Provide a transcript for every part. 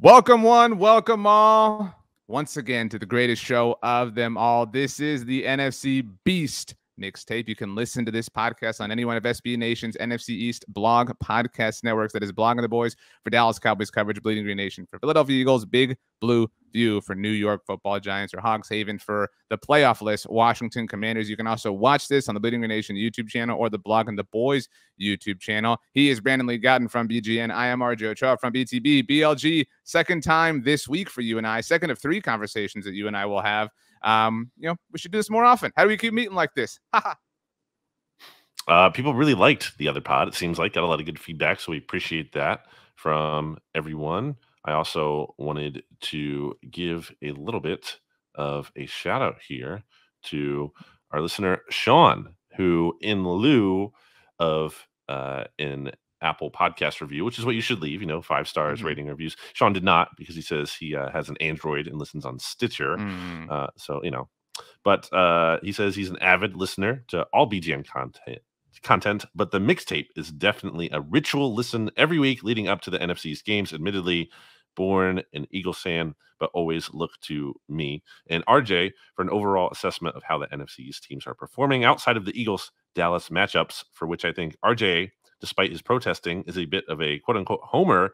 Welcome one, welcome all, once again to the greatest show of them all. This is the NFC Beast Mixtape. You can listen to this podcast on any one of SB Nation's NFC East blog podcast networks. That is Blogging the Boys for Dallas Cowboys coverage, Bleeding Green Nation for Philadelphia Eagles, Big Blue View for New York Football Giants, or Hogs Haven for the playoff list, Washington Commanders. You can also watch this on the Bleeding Green Nation YouTube channel or the Blogging the Boys YouTube channel. He is Brandon Lee Gowton from BGN. I am RJ Ochoa from BTB. BLG, second time this week for you and I, second of three conversations that you and I will have. We should do this more often. How do we keep meeting like this? People really liked the other pod. It seems like got a lot of good feedback, so we appreciate that from everyone. I also wanted to give a little bit of a shout out here to our listener Sean, who, in lieu of an Apple podcast review, which is what you should leave, 5 stars rating reviews. Sean did not, because he says he has an Android and listens on Stitcher. But he says he's an avid listener to all BGN content, but the mixtape is definitely a ritual listen every week leading up to the NFC's games. Admittedly, born an Eagles fan, but always look to me and RJ for an overall assessment of how the NFC's teams are performing outside of the Eagles-Dallas matchups, for which I think RJ, despite his protesting, is a bit of a quote-unquote homer.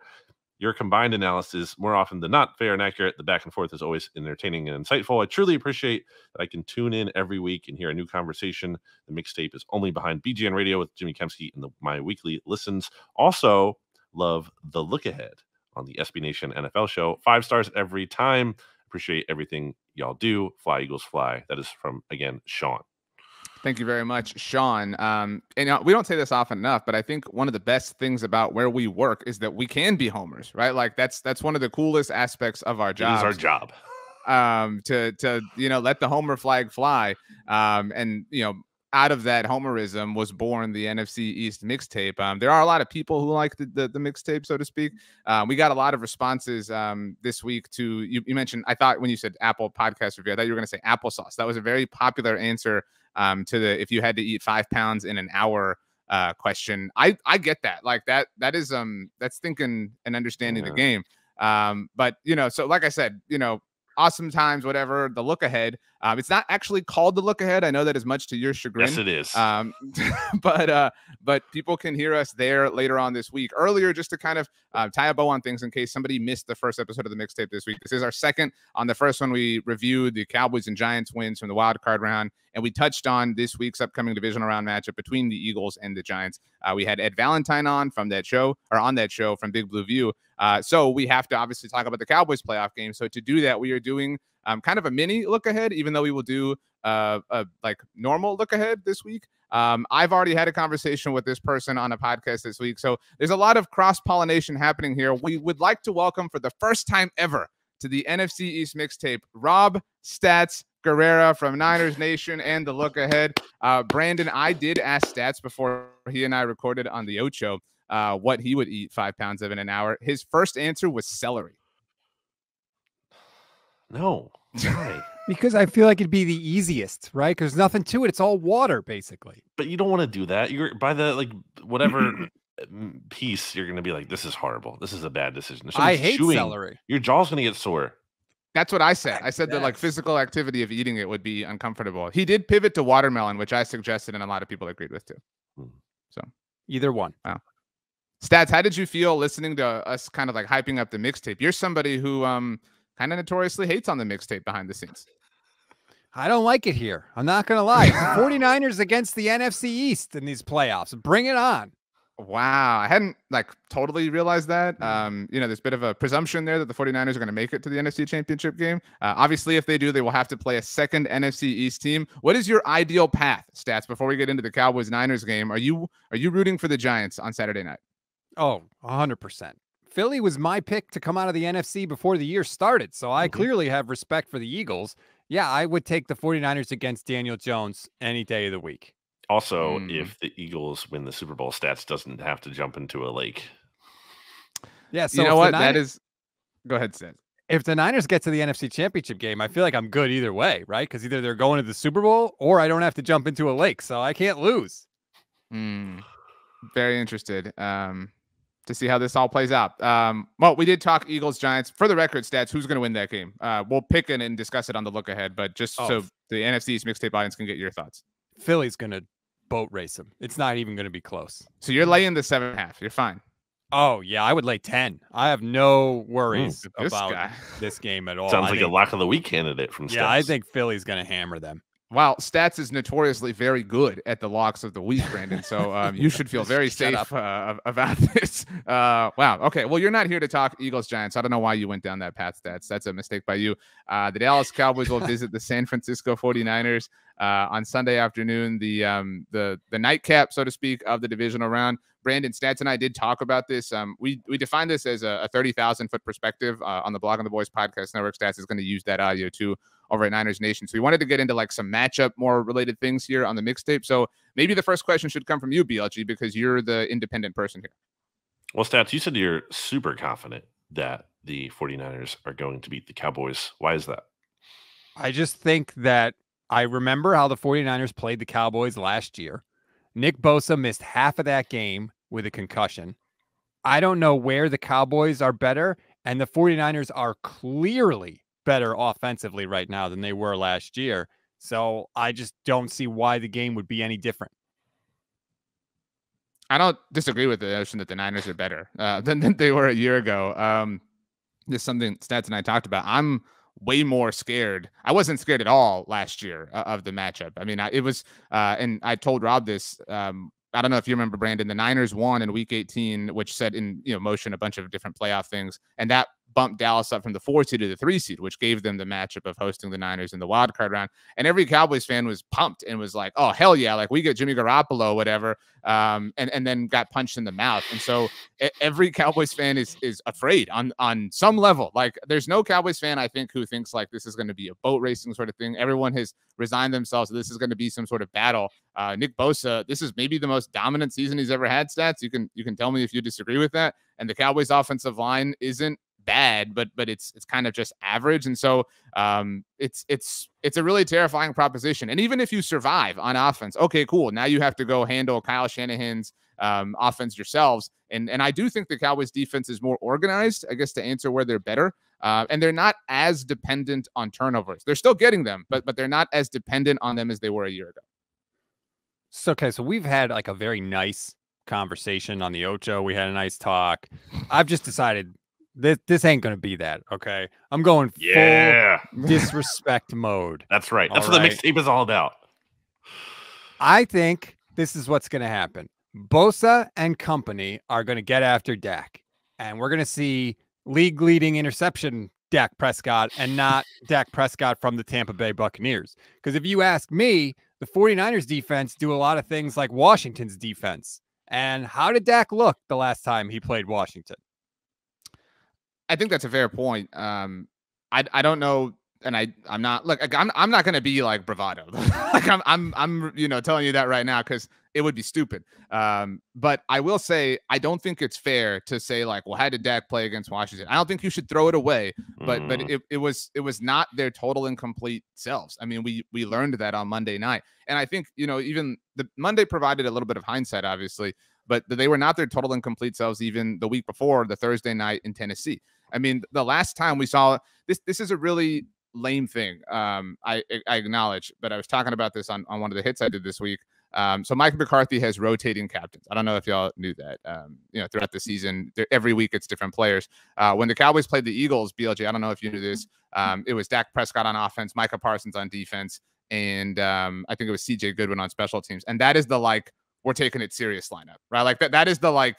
Your combined analysis, more often than not, fair and accurate. The back and forth is always entertaining and insightful. I truly appreciate that I can tune in every week and hear a new conversation. The mixtape is only behind BGN Radio with Jimmy Kempski and my weekly listens. Also, love the look ahead on the SB Nation NFL show. 5 stars every time. Appreciate everything y'all do. Fly, Eagles, fly. That is from, again, Sean. Thank you very much, Sean. And we don't say this often enough, but I think one of the best things about where we work is that we can be homers, right? Like that's one of the coolest aspects of our job. It is our job. To let the homer flag fly. Out of that homerism was born the NFC East mixtape. There are a lot of people who like the mixtape, so to speak. We got a lot of responses this week to you mentioned. I thought when you said Apple podcast review, I thought you were going to say applesauce. That was a very popular answer to the if you had to eat 5 pounds in an hour question. I get that. Like that is that's thinking and understanding the game. But so like I said, awesome times, whatever, the look ahead. It's not actually called the look ahead. I know that is much to your chagrin. Yes, it is. But people can hear us there later on this week. Earlier, just to kind of tie a bow on things in case somebody missed the first episode of the mixtape this week. This is our second. On the first one, we reviewed the Cowboys and Giants wins from the wild card round, and we touched on this week's upcoming divisional round matchup between the Eagles and the Giants. We had Ed Valentine on from that show, or on that show from Big Blue View. So we have to obviously talk about the Cowboys playoff game. So to do that, we are doing kind of a mini look ahead, even though we will do a normal look ahead this week. I've already had a conversation with this person on a podcast this week. So there's a lot of cross-pollination happening here. We would like to welcome for the first time ever to the NFC East mixtape, Rob Stats Guerrera from Niners Nation and the look ahead. Brandon, I did ask Stats before he and I recorded on the Ocho what he would eat 5 pounds of in an hour. His first answer was celery. No. Why? Because I feel like it'd be the easiest, right? Because nothing to it. It's all water, basically. But you don't want to do that. You're by the whatever piece, you're going to be like, this is horrible. This is a bad decision. I hate celery. Your jaw's going to get sore. That's what I said. I said that physical activity of eating it would be uncomfortable. He did pivot to watermelon, which I suggested, and a lot of people agreed with too. So either one. Wow. Stats, how did you feel listening to us kind of like hyping up the mixtape? You're somebody who kind of notoriously hates on the mixtape behind the scenes. I don't like it here. I'm not going to lie. 49ers against the NFC East in these playoffs. Bring it on. Wow. I hadn't totally realized that. There's a bit of a presumption there that the 49ers are going to make it to the NFC Championship game. Obviously, if they do, they will have to play a second NFC East team. What is your ideal path, Stats, before we get into the Cowboys-Niners game? Are you rooting for the Giants on Saturday night? Oh, 100%. Philly was my pick to come out of the NFC before the year started, so I clearly have respect for the Eagles. Yeah, I would take the 49ers against Daniel Jones any day of the week. Also, if the Eagles win the Super Bowl, Stats doesn't have to jump into a lake. Yeah, so you know what? That is... Go ahead, Stats. If the Niners get to the NFC Championship game, I feel like I'm good either way, right? Because either they're going to the Super Bowl or I don't have to jump into a lake, so I can't lose. Very interested. to see how this all plays out. Well, we did talk Eagles Giants. For the record, Stats, who's going to win that game? We'll pick it and discuss it on the look ahead, but just so the NFC's Mixtape audience can get your thoughts. Philly's going to boat race them. It's not even going to be close. So you're laying the 7.5. You're fine. Oh, yeah, I would lay 10. I have no worries about this game at all. Sounds like a lock of the week candidate from Stats. Yeah, I think Philly's going to hammer them. Wow, Stats is notoriously very good at the locks of the week, Brandon. So you should feel very safe about this. Wow. Okay. Well, you're not here to talk Eagles Giants. I don't know why you went down that path, Stats. That's a mistake by you. The Dallas Cowboys will visit the San Francisco 49ers on Sunday afternoon, the nightcap, so to speak, of the divisional round. Brandon, Stats and I did talk about this. We defined this as a 30,000-foot perspective on the Blog on the Boys podcast network. Stats is going to use that audio too over at Niners Nation. So we wanted to get into like some matchup, more related things here on the mixtape. So maybe the first question should come from you, BLG, because you're the independent person here. Well, Stats, you said you're super confident that the 49ers are going to beat the Cowboys. Why is that? I just think that I remember how the 49ers played the Cowboys last year. Nick Bosa missed half of that game with a concussion. I don't know where the Cowboys are better, and the 49ers are clearly better offensively right now than they were last year. So I just don't see why the game would be any different. I don't disagree with the notion that the Niners are better than they were a year ago. This is something Stats and I talked about. I'm way more scared. I wasn't scared at all last year of the matchup. I mean, it was, and I told Rob this. I don't know if you remember, Brandon. The Niners won in Week 18, which set in motion a bunch of different playoff things, and that bumped Dallas up from the 4 seed to the 3 seed, which gave them the matchup of hosting the Niners in the wild card round. And every Cowboys fan was pumped and was like, "Oh hell yeah! Like we get Jimmy Garoppolo, whatever." And then got punched in the mouth. And so every Cowboys fan is afraid on some level. Like there's no Cowboys fan, I think, who thinks like this is going to be a boat racing sort of thing. Everyone has resigned themselves. This is going to be some sort of battle. Nick Bosa, this is maybe the most dominant season he's ever had. Stats. You can tell me if you disagree with that. And the Cowboys offensive line isn't bad, but it's kind of just average. And so it's a really terrifying proposition. And even if you survive on offense, okay, cool. Now you have to go handle Kyle Shanahan's offense yourselves. And I do think the Cowboys defense is more organized, I guess, to answer where they're better. And they're not as dependent on turnovers. They're still getting them, but they're not as dependent on them as they were a year ago. So, okay, so we've had like a very nice conversation on the Ochoa. We had a nice talk. I've just decided this ain't going to be that, okay? I'm going full disrespect mode. That's right. That's what the mixtape is all about. I think this is what's going to happen. Bosa and company are going to get after Dak, and we're going to see league-leading interception Dak Prescott and not Dak Prescott from the Tampa Bay Buccaneers. Because if you ask me, the 49ers defense do a lot of things like Washington's defense. And how did Dak look the last time he played Washington? I think that's a fair point. I don't know, and I'm not I'm not going to be like bravado. Like I'm telling you that right now because it would be stupid. But I will say I don't think it's fair to say like, well, how did Dak play against Washington? I don't think you should throw it away. But it was not their total and complete selves. I mean, we learned that on Monday night, and I think even the Monday provided a little bit of hindsight, obviously, but they were not their total and complete selves even the week before, the Thursday night in Tennessee. I mean, the last time we saw this is a really lame thing. I acknowledge, but I was talking about this on one of the hits I did this week. So Mike McCarthy has rotating captains. I don't know if y'all knew that. Throughout the season, every week it's different players. When the Cowboys played the Eagles, BLJ, I don't know if you knew this. It was Dak Prescott on offense, Micah Parsons on defense, and I think it was CJ Goodwin on special teams. And that is the we're taking it serious lineup, right? Like that is the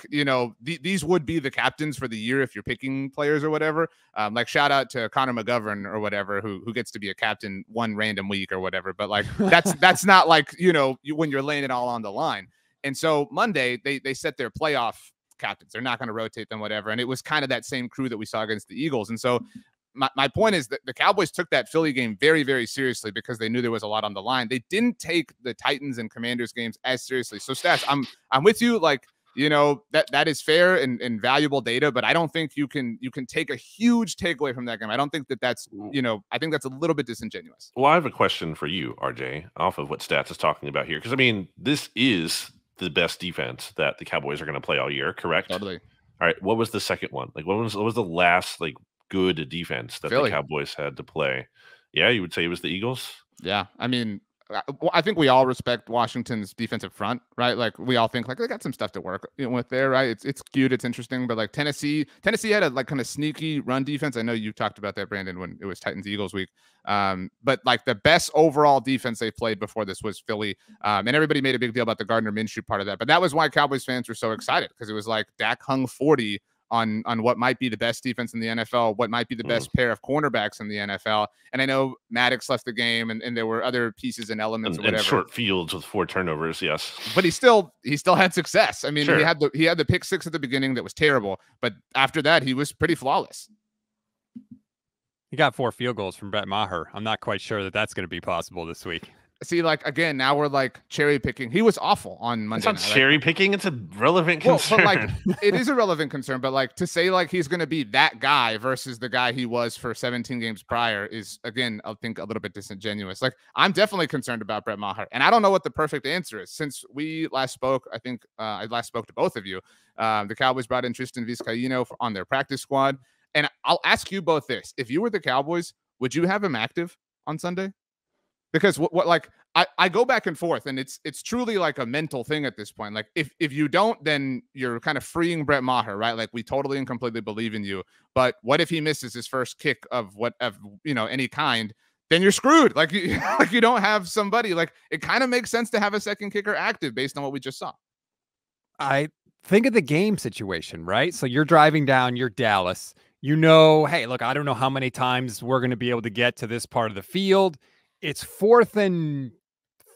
these would be the captains for the year if you're picking players or whatever. Like shout out to Connor McGovern or whatever who gets to be a captain one random week or whatever. But like that's not like when you're laying it all on the line. And so Monday they set their playoff captains. They're not going to rotate them, whatever. And it was kind of that same crew that we saw against the Eagles. And so my point is that the Cowboys took that Philly game very, very seriously because they knew there was a lot on the line. They didn't take the Titans and Commanders games as seriously. So Stats, I'm with you. Like, that is fair and valuable data, but I don't think you can take a huge takeaway from that game. I don't think that's, I think that's a little bit disingenuous. Well, I have a question for you, RJ, off of what Stats is talking about here. Because, I mean, this is the best defense that the Cowboys are going to play all year, correct? Totally. All right, what was the second one? Like, what was the last like good defense that Philly. the Cowboys had to play? Yeah, you would say it was the Eagles. Yeah, I mean, I think we all respect Washington's defensive front, right? Like we all think like they got some stuff to work with there, right? It's cute, it's interesting, but like Tennessee had a like kind of sneaky run defense. I know you talked about that, Brandon, when it was Titans Eagles week. But like the best overall defense they played before this was Philly, and everybody made a big deal about the Gardner Minshew part of that. But that was why Cowboys fans were so excited, because it was like Dak hung 40 on what might be the best defense in the NFL, what might be the best pair of cornerbacks in the NFL. And I know Maddox left the game, and there were other pieces and elements and, or whatever. And short fields with 4 turnovers, yes. But he still had success. I mean, sure. he had the pick 6 at the beginning that was terrible, but after that he was pretty flawless. He got 4 field goals from Brett Maher. I'm not quite sure that that's going to be possible this week. See, like, again, now we're like cherry picking. He was awful on Monday night. It's not cherry picking. It's a relevant concern. But like, it is a relevant concern. But like, to say like he's going to be that guy versus the guy he was for 17 games prior is, again, I think a little bit disingenuous. Like, I'm definitely concerned about Brett Maher, and I don't know what the perfect answer is. Since we last spoke, I think I last spoke to both of you. The Cowboys brought in Tristan Vizcaino on their practice squad, and I'll ask you both this: if you were the Cowboys, would you have him active on Sunday? Because what like I go back and forth, and it's truly like a mental thing at this point. Like if you don't, then you're kind of freeing Brett Maher, right? Like we totally and completely believe in you. But what if he misses his first kick of any kind? Then you're screwed. Like you don't have somebody. Like it kind of makes sense to have a second kicker active based on what we just saw. I think of the game situation, right? So you're driving down, you're Dallas. You know, hey, look, I don't know how many times we're going to be able to get to this part of the field. It's 4th and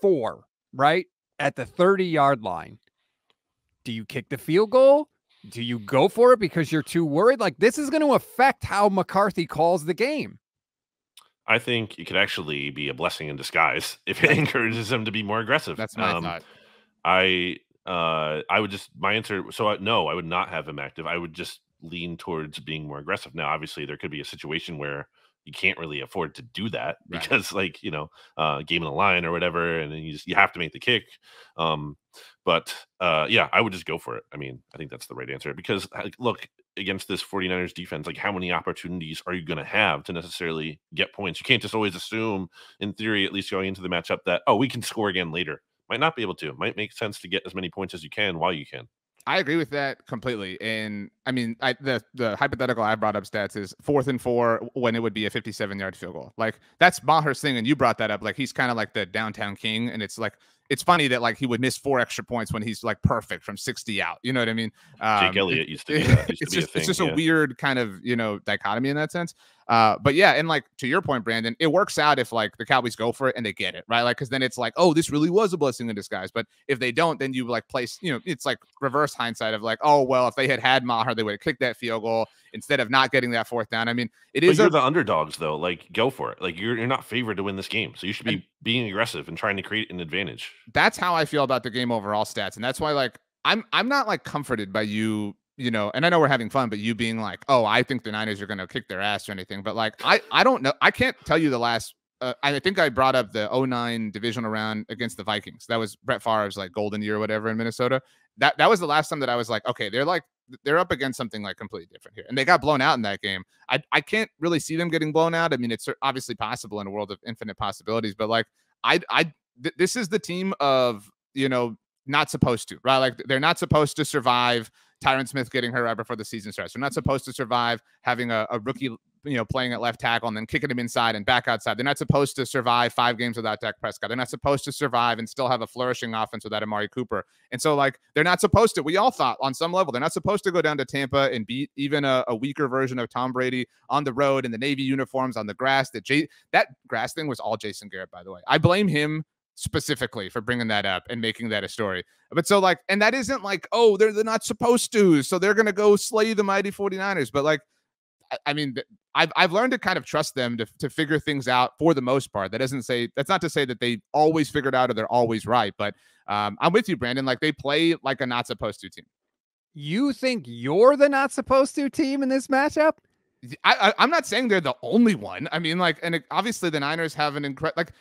4, right? At the 30-yard line. Do you kick the field goal? Do you go for it because you're too worried? Like, this is going to affect how McCarthy calls the game. I think it could actually be a blessing in disguise if it encourages them to be more aggressive. That's my thought. I would just, my answer, no, I would not have him active. I would just lean towards being more aggressive. Now, obviously, there could be a situation where you can't really afford to do that because game on the line or whatever, and then you have to make the kick. But I would just go for it. I mean, I think that's the right answer because look, against this 49ers defense, like how many opportunities are you going to have to necessarily get points? You can't just always assume, in theory, at least going into the matchup, that, we can score again later. Might not be able to. Might make sense to get as many points as you can while you can. I agree with that completely. And I mean, the hypothetical I brought up stats is 4th and 4 when it would be a 57-yard field goal. Like that's Maher's thing. And you brought that up. Like he's kind of like the downtown king. And it's like, it's funny that like he would miss 4 extra points when he's like perfect from 60 out. You know what I mean? Jake Elliott used to be that. It's just a weird kind of, dichotomy in that sense. But yeah, and like to your point, Brandon, it works out if like the Cowboys go for it and they get it, right? Like, because then it's like, oh, this really was a blessing in disguise. But if they don't, then you like place, it's like reverse hindsight of like, oh, well, if they had Maher, they would have kicked that field goal instead of not getting that 4th down. I mean, you're the underdogs though. Like, go for it. Like you're not favored to win this game, so you should be being aggressive and trying to create an advantage. That's how I feel about the game overall stats, and that's why like I'm not like comforted by you. And I know we're having fun, but you being like, oh, I think the Niners are going to kick their ass or anything. But like, I don't know. I can't tell you the last, I think I brought up the 2009 divisional round against the Vikings. That was Brett Favre's like golden year or whatever in Minnesota. That was the last time that I was like, okay, they're up against something like completely different here. And they got blown out in that game. I can't really see them getting blown out. I mean, it's obviously possible in a world of infinite possibilities, but like, this is the team of, not supposed to, right? Like they're not supposed to survive Tyron Smith getting hurt right before the season starts. They're not supposed to survive having a rookie, playing at left tackle and then kicking him inside and back outside. They're not supposed to survive 5 games without Dak Prescott. They're not supposed to survive and still have a flourishing offense without Amari Cooper. And so like, they're not supposed to, we all thought on some level, they're not supposed to go down to Tampa and beat even a weaker version of Tom Brady on the road in the Navy uniforms on the grass. That grass thing was all Jason Garrett, by the way. I blame him specifically for bringing that up and making that a story. But so like, and that isn't like, oh, they're not supposed to, so they're going to go slay the mighty 49ers. But like, I mean, I've learned to kind of trust them to figure things out for the most part. That's not to say that they always figured out or they're always right. But I'm with you, Brandon. Like they play like a not supposed to team. You think you're the not supposed to team in this matchup? I'm not saying they're the only one. I mean, like, and obviously the Niners have an incredible, like,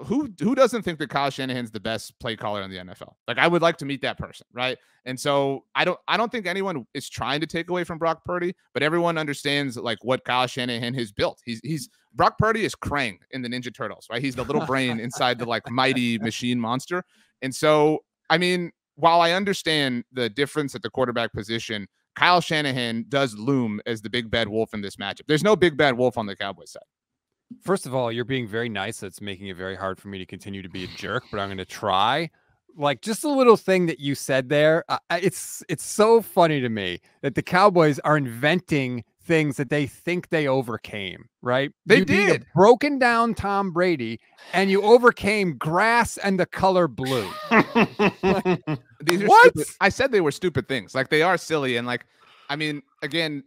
who doesn't think that Kyle Shanahan's the best play caller in the NFL? Like, I would like to meet that person, right? And so I don't think anyone is trying to take away from Brock Purdy, but everyone understands like what Kyle Shanahan has built. He's Brock Purdy is Krang in the Ninja Turtles, right? He's the little brain inside the like mighty machine monster. And so, I mean, while I understand the difference at the quarterback position, Kyle Shanahan does loom as the big bad wolf in this matchup. There's no big bad wolf on the Cowboys side. First of all, you're being very nice. That's making it very hard for me to continue to be a jerk, but I'm going to try. Like, just a little thing that you said there. It's so funny to me that the Cowboys are inventing things that they think they overcame, right? They you did. Beat a broken down Tom Brady, and you overcame grass and the color blue. These are what? Stupid. I said they were stupid things. Like, they are silly. And like, I mean, again,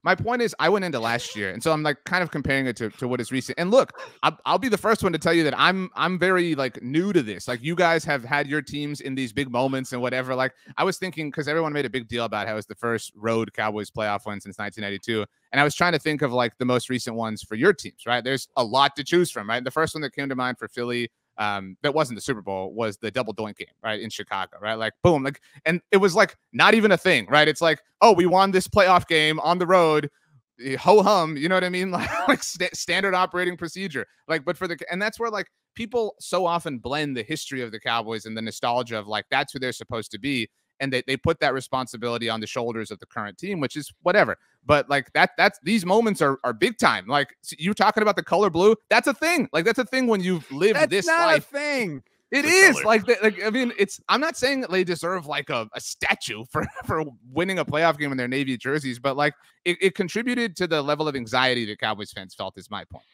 my point is, I went into last year, and so I'm like kind of comparing it to what is recent. And look, I'll be the first one to tell you that I'm very like new to this. Like, you guys have had your teams in these big moments and whatever. Like, I was thinking, because everyone made a big deal about how it was the first road Cowboys playoff win since 1992, and I was trying to think of like the most recent ones for your teams. Right, there's a lot to choose from. Right, the first one that came to mind for Philly, that wasn't the Super Bowl, was the double doink game, right, in Chicago, right? Like, boom, like, and it was like not even a thing, right? It's like, oh, we won this playoff game on the road, ho hum, you know what I mean? Like standard operating procedure. Like, but and that's where like people so often blend the history of the Cowboys and the nostalgia of like that's who they're supposed to be, and they put that responsibility on the shoulders of the current team, which is whatever. But like that's these moments are big time. Like, you're talking about the color blue. That's a thing. Like, that's a thing when you've lived this life. That's not a thing. It is like I mean, I'm not saying that they deserve like a statue for winning a playoff game in their Navy jerseys, but like it contributed to the level of anxiety that Cowboys fans felt, is my point.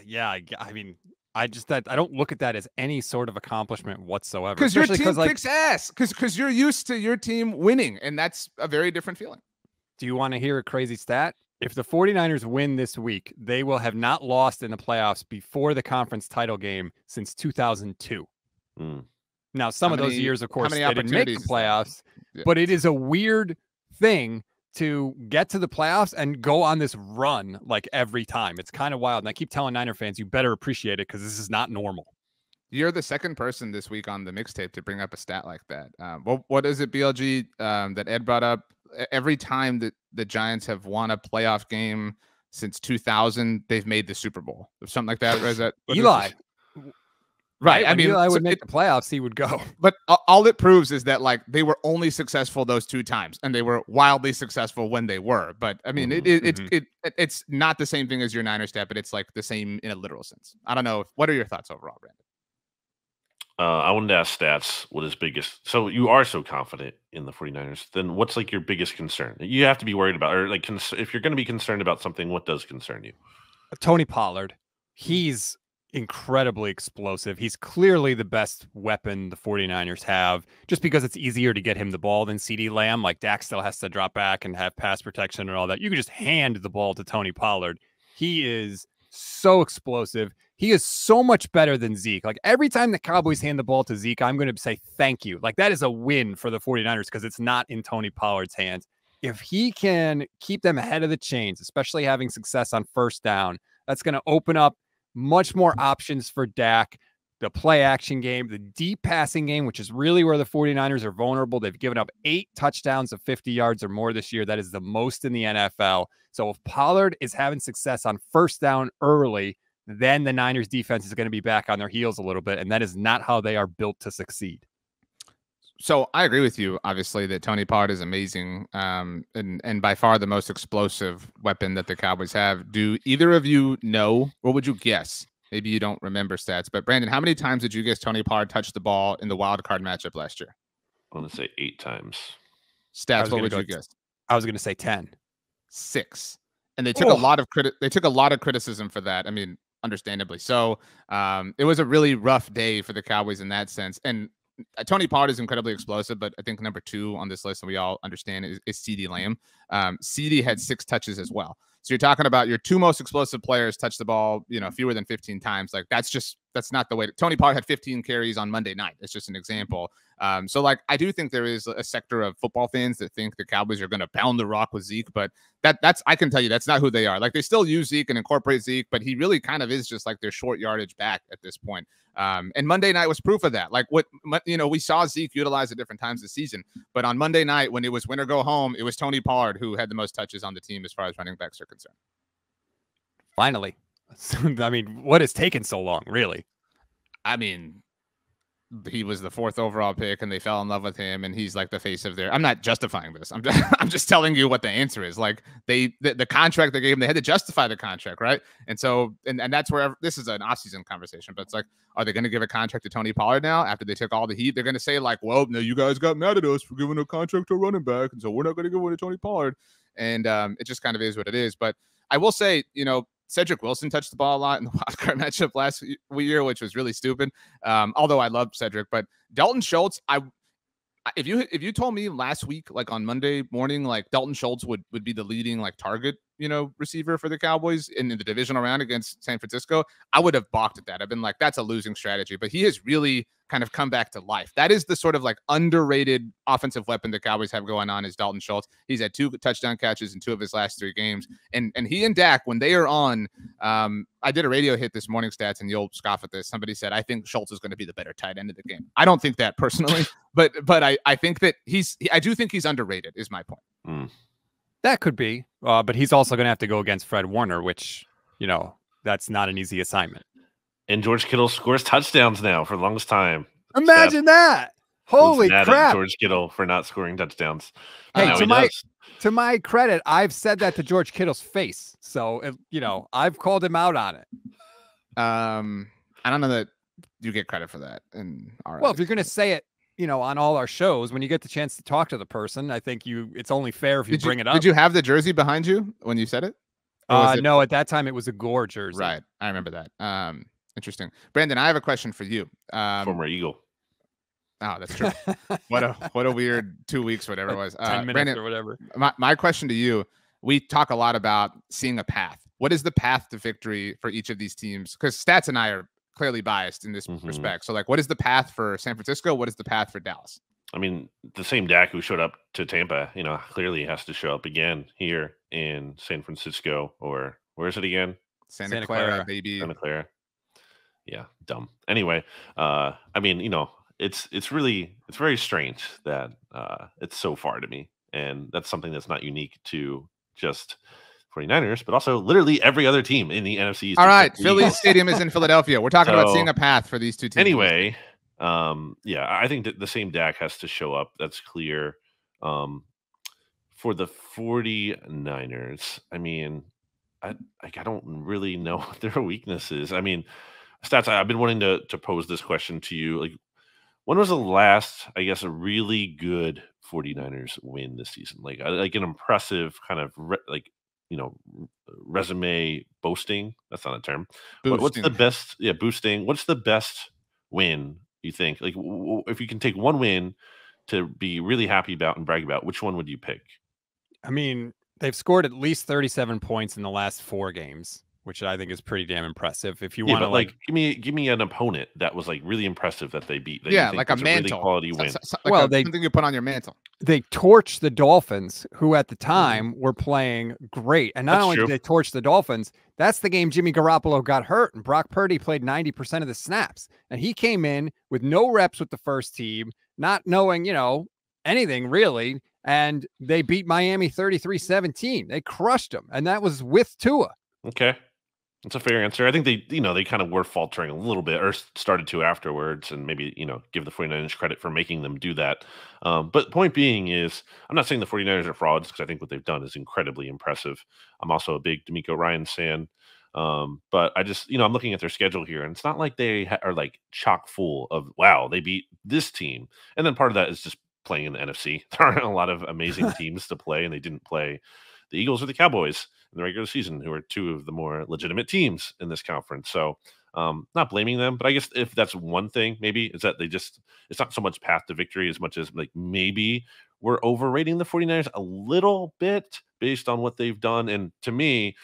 Yeah. I mean, I don't look at that as any sort of accomplishment whatsoever. Because your team kicks ass. Because you're used to your team winning, and that's a very different feeling. Do you want to hear a crazy stat? If the 49ers win this week, they will have not lost in the playoffs before the conference title game since 2002. Now, some of those years, of course, they didn't make the playoffs, but it is a weird thing to get to the playoffs and go on this run like every time. It's kind of wild. And I keep telling Niner fans, you better appreciate it because this is not normal. You're the second person this week on the mixtape to bring up a stat like that. What is it, BLG, that Ed brought up? Every time that the Giants have won a playoff game since 2000, they've made the Super Bowl or something like that. Or is that Eli? Right. I mean, Eli would make the playoffs, he would go. But all it proves is that like they were only successful those two times, and they were wildly successful when they were. But I mean, it's not the same thing as your Niners stat, but it's like the same in a literal sense. I don't know. What are your thoughts overall, Brandon? I wanted to ask Stats what his biggest. So you are so confident in the 49ers. Then what's like your biggest concern? You have to be worried about, or like if you're going to be concerned about something, what does concern you? Tony Pollard. He's incredibly explosive. He's clearly the best weapon the 49ers have, just because it's easier to get him the ball than CeeDee Lamb. Like, Dak still has to drop back and have pass protection and all that. You can just hand the ball to Tony Pollard. He is so explosive. He is so much better than Zeke. Like, every time the Cowboys hand the ball to Zeke, I'm going to say thank you. Like, that is a win for the 49ers because it's not in Tony Pollard's hands. If he can keep them ahead of the chains, especially having success on first down, that's going to open up much more options for Dak. The play action game, the deep passing game, which is really where the 49ers are vulnerable. They've given up 8 touchdowns of 50 yards or more this year. That is the most in the NFL. So if Pollard is having success on first down early, then the Niners defense is going to be back on their heels a little bit. And that is not how they are built to succeed. So I agree with you, obviously, that Tony Pollard is amazing and by far the most explosive weapon that the Cowboys have. Do either of you know, or would you guess? Maybe you don't remember stats, but Brandon, how many times did you guess Tony Pollard touched the ball in the wild card matchup last year? I want to say 8 times. Stats, what would you guess? I was going to say 10. 6. And they took a lot of criticism for that. I mean, understandably. So it was a really rough day for the Cowboys in that sense. And Tony Pollard is incredibly explosive, but I think number 2 on this list, and we all understand, is CeeDee Lamb. CeeDee had 6 touches as well. So you're talking about your 2 most explosive players touch the ball, fewer than 15 times. Like, that's just that's not the way. Tony Pollard had 15 carries on Monday night. It's just an example. So like I do think there is a sector of football fans that think the Cowboys are going to pound the rock with Zeke, but that's I can tell you that's not who they are. Like they still use Zeke and incorporate Zeke, but he really kind of is just like their short yardage back at this point. And Monday night was proof of that. Like we saw Zeke utilized at different times this season, but on Monday night when it was win or go home, it was Tony Pollard who had the most touches on the team as far as running backs are concerned. Finally. I mean, what has taken so long, really? I mean, he was the 4th overall pick and they fell in love with him and he's like the face of their. I'm not justifying this. I'm just telling you what the answer is. Like the contract they gave him, they had to justify the contract, right? And so and that's where this is an offseason conversation, but it's like, are they going to give a contract to Tony Pollard now after they took all the heat? They're going to say like, well, no, you guys got mad at us for giving a contract to a running back, and so we're not going to give one to Tony Pollard. And it just kind of is what it is. But I will say, Cedric Wilson touched the ball a lot in the wildcard matchup last year, which was really stupid. Although I love Cedric, but Dalton Schultz, if you told me last week, like on Monday morning, like Dalton Schultz would be the leading like target, receiver for the Cowboys in the divisional round against San Francisco, I would have balked at that. I've been like, that's a losing strategy, but he has really kind of come back to life. That is the sort of like underrated offensive weapon the Cowboys have going on is Dalton Schultz. He's had 2 touchdown catches in 2 of his last 3 games. And he and Dak, when they are on, I did a radio hit this morning stats and you'll scoff at this. Somebody said, I think Schultz is going to be the better tight end of the game. I don't think that personally, but I think that I do think he's underrated is my point. That could be, but he's also going to have to go against Fred Warner, which, that's not an easy assignment. And George Kittle scores touchdowns now for the longest time. Imagine that. Holy crap. George Kittle for not scoring touchdowns. Hey, to my credit, I've said that to George Kittle's face. So, I've called him out on it. I don't know that you get credit for that. Well, if you're going to say it, on all our shows, when you get the chance to talk to the person, I think it's only fair if you bring it up. Did you have the jersey behind you when you said it? No, at that time it was a Gore jersey. Right. I remember that. Interesting. Brandon, I have a question for you. Former Eagle. Oh, that's true. What a weird 2 weeks, whatever it was. 10 minutes Brandon, or whatever. My question to you, we talk a lot about seeing a path. What is the path to victory for each of these teams? Because Stats and I are clearly biased in this respect. So like, what is the path for San Francisco? What is the path for Dallas? I mean, the same Dak who showed up to Tampa, clearly has to show up again here in San Francisco, or where is it again? Santa Clara, baby. Santa Clara. Yeah, dumb. Anyway, I mean, it's very strange that it's so far to me. And that's something that's not unique to just 49ers, but also literally every other team in the NFC. All right, Phillies Stadium is in Philadelphia. We're talking about seeing a path for these 2 teams. Anyway, I think that the same Dak has to show up. That's clear. For the 49ers, I mean, I don't really know what their weakness is. I mean, Stats, I've been wanting to pose this question to you. Like, when was the last, I guess, a really good 49ers win this season? Like an impressive kind of resume boasting. That's not a term. But what's the best? Yeah, boosting. What's the best win you think? Like, if you can take one win to be really happy about and brag about, which one would you pick? I mean, they've scored at least 37 points in the last 4 games, which I think is pretty damn impressive. If you want to give me an opponent that was like really impressive that they beat. That like a mantle, really quality win. Something you put on your mantle. They torched the Dolphins, who at the time were playing great. And not only did they torch the Dolphins, that's the game Jimmy Garoppolo got hurt, and Brock Purdy played 90% of the snaps. And he came in with no reps with the first team, not knowing, anything really. And they beat Miami 33-17. They crushed them, and that was with Tua. Okay. That's a fair answer. I think they kind of were faltering a little bit, or started to afterwards, and maybe, give the 49ers credit for making them do that. But point being is, I'm not saying the 49ers are frauds, because I think what they've done is incredibly impressive. I'm also a big D'Amico Ryans fan. But I just, I'm looking at their schedule here, and it's not like they are like chock full of, wow, they beat this team. And then part of that is just playing in the NFC. There aren't a lot of amazing teams to play, and they didn't play the Eagles or the Cowboys in the regular season, who are 2 of the more legitimate teams in this conference. So not blaming them, but I guess if that's one thing, maybe, is that it's not so much path to victory as much as like maybe we're overrating the 49ers a little bit based on what they've done. And to me,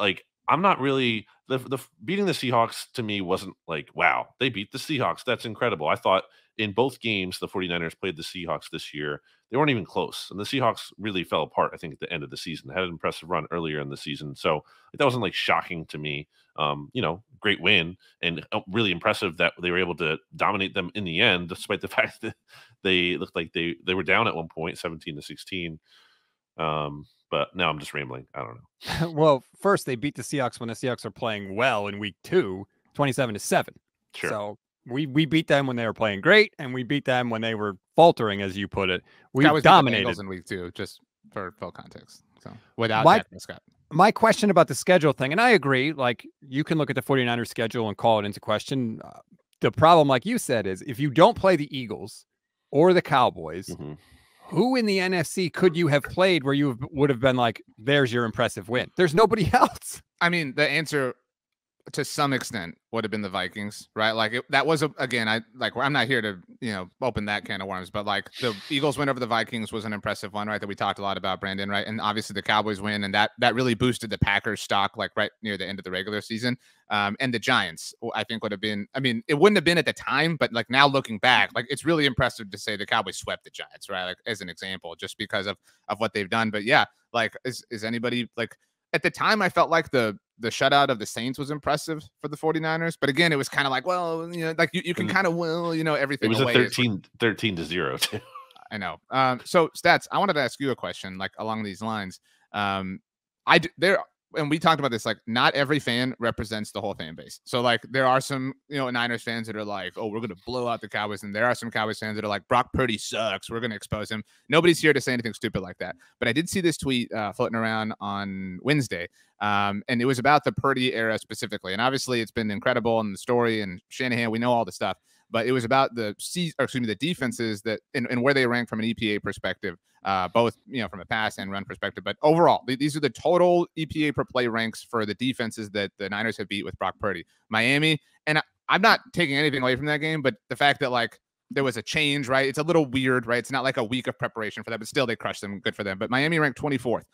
like, I'm not really the beating the Seahawks to me wasn't like, wow, they beat the Seahawks. That's incredible. I thought in both games the 49ers played the Seahawks this year. They weren't even close. And the Seahawks really fell apart, I think, at the end of the season. They had an impressive run earlier in the season. So that wasn't like shocking to me. Great win and really impressive that they were able to dominate them in the end, despite the fact that they looked like they were down at one point, 17-16. But now I'm just rambling. I don't know. Well, first they beat the Seahawks when the Seahawks are playing well in week 2, 27-7. Sure. So we beat them when they were playing great, and we beat them when they were faltering, as you put it. We dominated in week 2, just for full context. So without Dak Prescott. My question about the schedule thing, and I agree, like you can look at the 49ers schedule and call it into question. The problem, like you said, is if you don't play the Eagles or the Cowboys, who in the NFC could you have played where you would have been like, there's your impressive win? There's nobody else. I mean, the answer to some extent would have been the Vikings, right? Like that was I'm not here to, open that can of worms, but like the Eagles win over the Vikings was an impressive one, right? That we talked a lot about, Brandon, right? And obviously the Cowboys win, and that really boosted the Packers stock, like right near the end of the regular season. And the Giants, I think would have been, I mean, it wouldn't have been at the time, but like now looking back, like it's really impressive to say the Cowboys swept the Giants, right? Like as an example, just because of what they've done. But yeah, like is anybody like, at the time, I felt like the shutout of the Saints was impressive for the 49ers. But again, it was kind of like, well, like you can kind of everything. It was away. A 13-0 too. I know. So Stats, I wanted to ask you a question like along these lines. And we talked about this, like not every fan represents the whole fan base. So like there are some, Niners fans that are like, oh, we're going to blow out the Cowboys. And there are some Cowboys fans that are like, Brock Purdy sucks. We're going to expose him. Nobody's here to say anything stupid like that. But I did see this tweet floating around on Wednesday. And it was about the Purdy era specifically. And obviously it's been incredible in the story and Shanahan, we know all the stuff. But it was about the defenses that and where they rank from an EPA perspective, both from a pass and run perspective. But overall, these are the total EPA per play ranks for the defenses that the Niners have beat with Brock Purdy. Miami, and I'm not taking anything away from that game, but the fact that like there was a change, right? It's a little weird, right? It's not like a week of preparation for that, but still they crushed them. Good for them. But Miami ranked 24th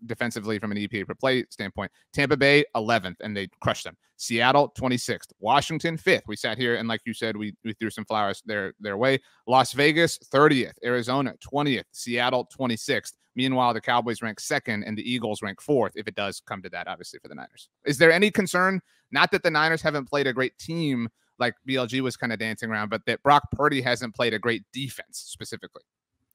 defensively from an EPA per play standpoint. Tampa Bay 11th, and they crushed them. Seattle 26th. Washington 5th. We sat here and like you said, we threw some flowers their way. Las Vegas 30th. Arizona 20th. Seattle 26th. Meanwhile, the Cowboys rank 2nd and the Eagles rank 4th, if it does come to that, obviously, for the Niners. Is there any concern? Not that the Niners haven't played a great team like BLG was kind of dancing around, but that Brock Purdy hasn't played a great defense specifically.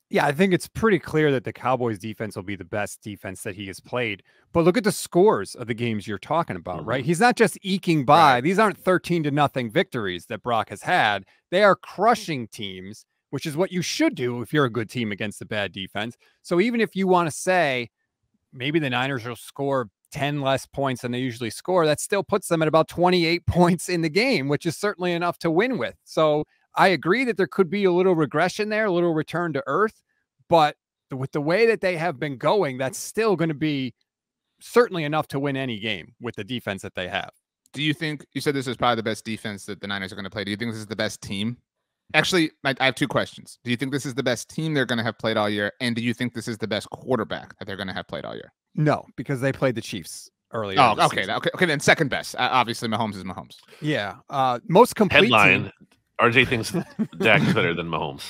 Yeah, I think it's pretty clear that the Cowboys defense will be the best defense that he has played. But look at the scores of the games you're talking about, right? He's not just eking by. Right. These aren't 13-0 victories that Brock has had. They are crushing teams, which is what you should do if you're a good team against a bad defense. So even if you want to say maybe the Niners will score 10 less points than they usually score, that still puts them at about 28 points in the game, which is certainly enough to win with. So I agree that there could be a little regression there, a little return to earth, but with the way that they have been going, that's still going to be certainly enough to win any game with the defense that they have. Do you think, you said this is probably the best defense that the Niners are going to play. Do you think this is the best team? Actually, I have two questions. Do you think this is the best team they're going to have played all year? And do you think this is the best quarterback that they're going to have played all year? No, because they played the Chiefs earlier. Oh, okay. Then second best. Obviously, Mahomes is Mahomes. Yeah. Most complete headline. Team. RJ thinks Dak is better than Mahomes.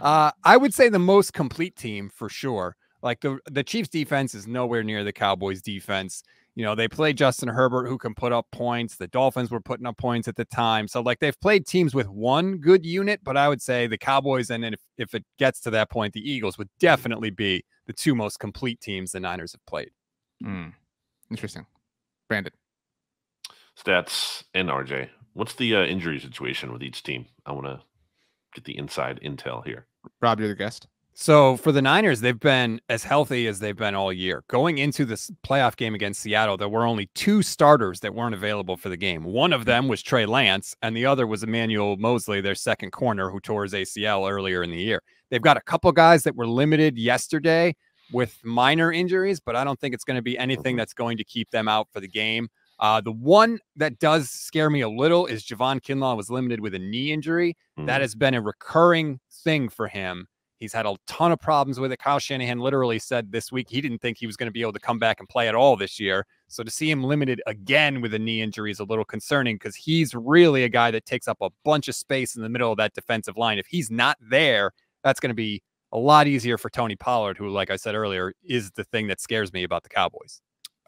I would say the most complete team for sure. Like the Chiefs defense is nowhere near the Cowboys defense. They play Justin Herbert, who can put up points. The Dolphins were putting up points at the time. So like they've played teams with one good unit, but I would say the Cowboys, and then if it gets to that point, the Eagles would definitely be the two most complete teams the Niners have played. Interesting. Brandon. Stats and RJ. What's the injury situation with each team? I want to get the inside intel here. Rob, you're the guest. So for the Niners, they've been as healthy as they've been all year. Going into this playoff game against Seattle, there were only two starters that weren't available for the game. One of them was Trey Lance, and the other was Emmanuel Mosley, their second corner, who tore his ACL earlier in the year. They've got a couple guys that were limited yesterday with minor injuries, but I don't think it's going to be anything that's going to keep them out for the game. The one that does scare me a little is Javon Kinlaw was limited with a knee injury. That has been a recurring thing for him. He's had a ton of problems with it. Kyle Shanahan literally said this week he didn't think he was going to be able to come back and play at all this year. So to see him limited again with a knee injury is a little concerning because he's really a guy that takes up a bunch of space in the middle of that defensive line. If he's not there, that's going to be a lot easier for Tony Pollard, who, like I said earlier, is the thing that scares me about the Cowboys.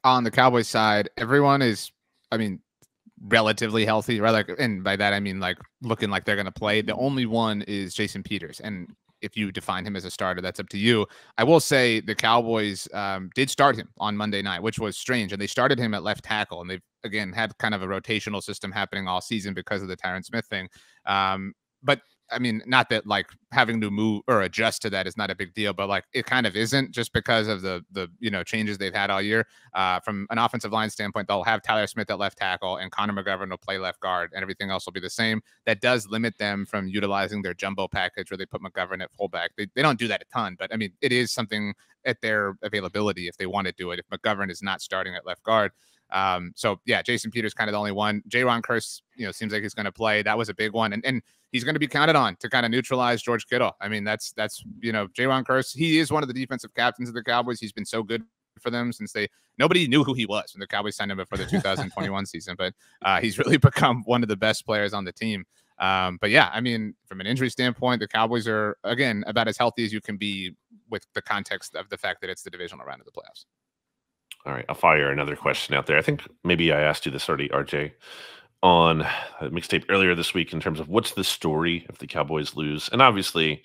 On the Cowboys side, everyone is, relatively healthy, right? Like, and by that I mean like looking like they're going to play. The only one is Jason Peters, and if you define him as a starter, that's up to you. I will say the Cowboys did start him on Monday night, which was strange, and they started him at left tackle, and they've again had kind of a rotational system happening all season because of the Tyron Smith thing. But not that like having to move or adjust to that is not a big deal, but like it kind of isn't, just because of the changes they've had all year. From an offensive line standpoint, they'll have Tyler Smith at left tackle and Connor McGovern will play left guard, and everything else will be the same. That does limit them from utilizing their jumbo package where they put McGovern at fullback. They don't do that a ton, but it is something at their availability if they want to do it, if McGovern is not starting at left guard. So yeah, Jason Peters kind of the only one. Jaron Kearse, seems like he's going to play. That was a big one. And he's going to be counted on to kind of neutralize George Kittle. That's Jaron Kearse. He is one of the defensive captains of the Cowboys. He's been so good for them since nobody knew who he was when the Cowboys signed him before the 2021 season, but he's really become one of the best players on the team. But yeah, from an injury standpoint, the Cowboys are, again, about as healthy as you can be with the context of the fact that it's the divisional round of the playoffs. All right, I'll fire another question out there. I think maybe I asked you this already, RJ, on a mixtape earlier this week in terms of what's the story if the Cowboys lose. And obviously,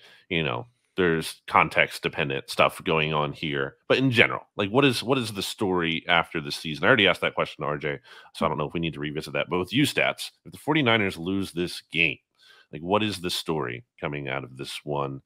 there's context dependent stuff going on here. But in general, like what is the story after the season? I already asked that question to RJ, so I don't know if we need to revisit that. But with you stats, if the 49ers lose this game, like what is the story coming out of this one?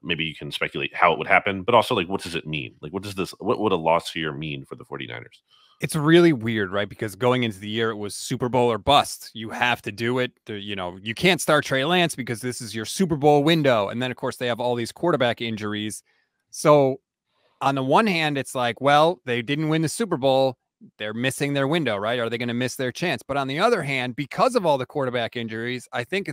Maybe you can speculate how it would happen, but also like what does it mean? Like what would a loss here mean for the 49ers? It's really weird, right? Because going into the year, it was Super Bowl or bust. You have to do it. You can't start Trey Lance because this is your Super Bowl window. And then, of course, they have all these quarterback injuries. So on the one hand, it's like, well, they didn't win the Super Bowl. They're missing their window, right? Are they going to miss their chance? But on the other hand, because of all the quarterback injuries, I think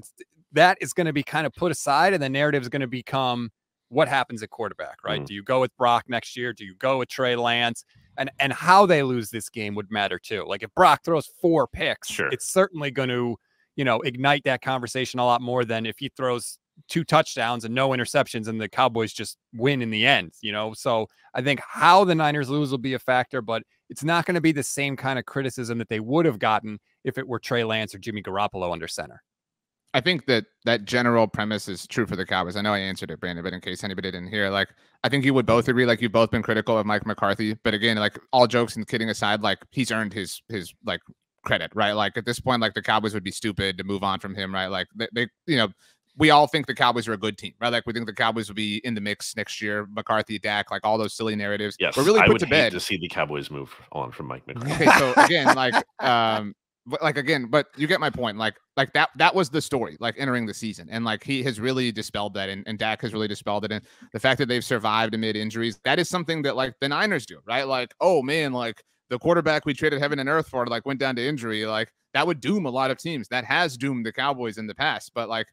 that is going to be kind of put aside, and the narrative is going to become what happens at quarterback, right? Do you go with Brock next year? Do you go with Trey Lance? And how they lose this game would matter too. Like if Brock throws 4 picks, sure, it's certainly going to, ignite that conversation a lot more than if he throws 2 touchdowns and no interceptions and the Cowboys just win in the end, So I think how the Niners lose will be a factor, but it's not going to be the same kind of criticism that they would have gotten if it were Trey Lance or Jimmy Garoppolo under center. I think that general premise is true for the Cowboys. I know I answered it, Brandon, but in case anybody didn't hear, like, I think you would both agree, like, you've both been critical of Mike McCarthy, but again, like, all jokes and kidding aside, like, he's earned his like credit, right? Like at this point, like the Cowboys would be stupid to move on from him, right? Like they we all think the Cowboys are a good team, right? Like we think the Cowboys will be in the mix next year. McCarthy, Dak, like all those silly narratives. Yes, we're really I put would to bed hate to see the Cowboys move on from Mike McCarthy. Okay, so again, but you get my point. Like that was the story, like entering the season, and like he has really dispelled that, and Dak has really dispelled it, and the fact that they've survived amid injuries, that is something that like the Niners do, right? Like, oh man, like the quarterback we traded heaven and earth for, like went down to injury, like that would doom a lot of teams. That has doomed the Cowboys in the past, but like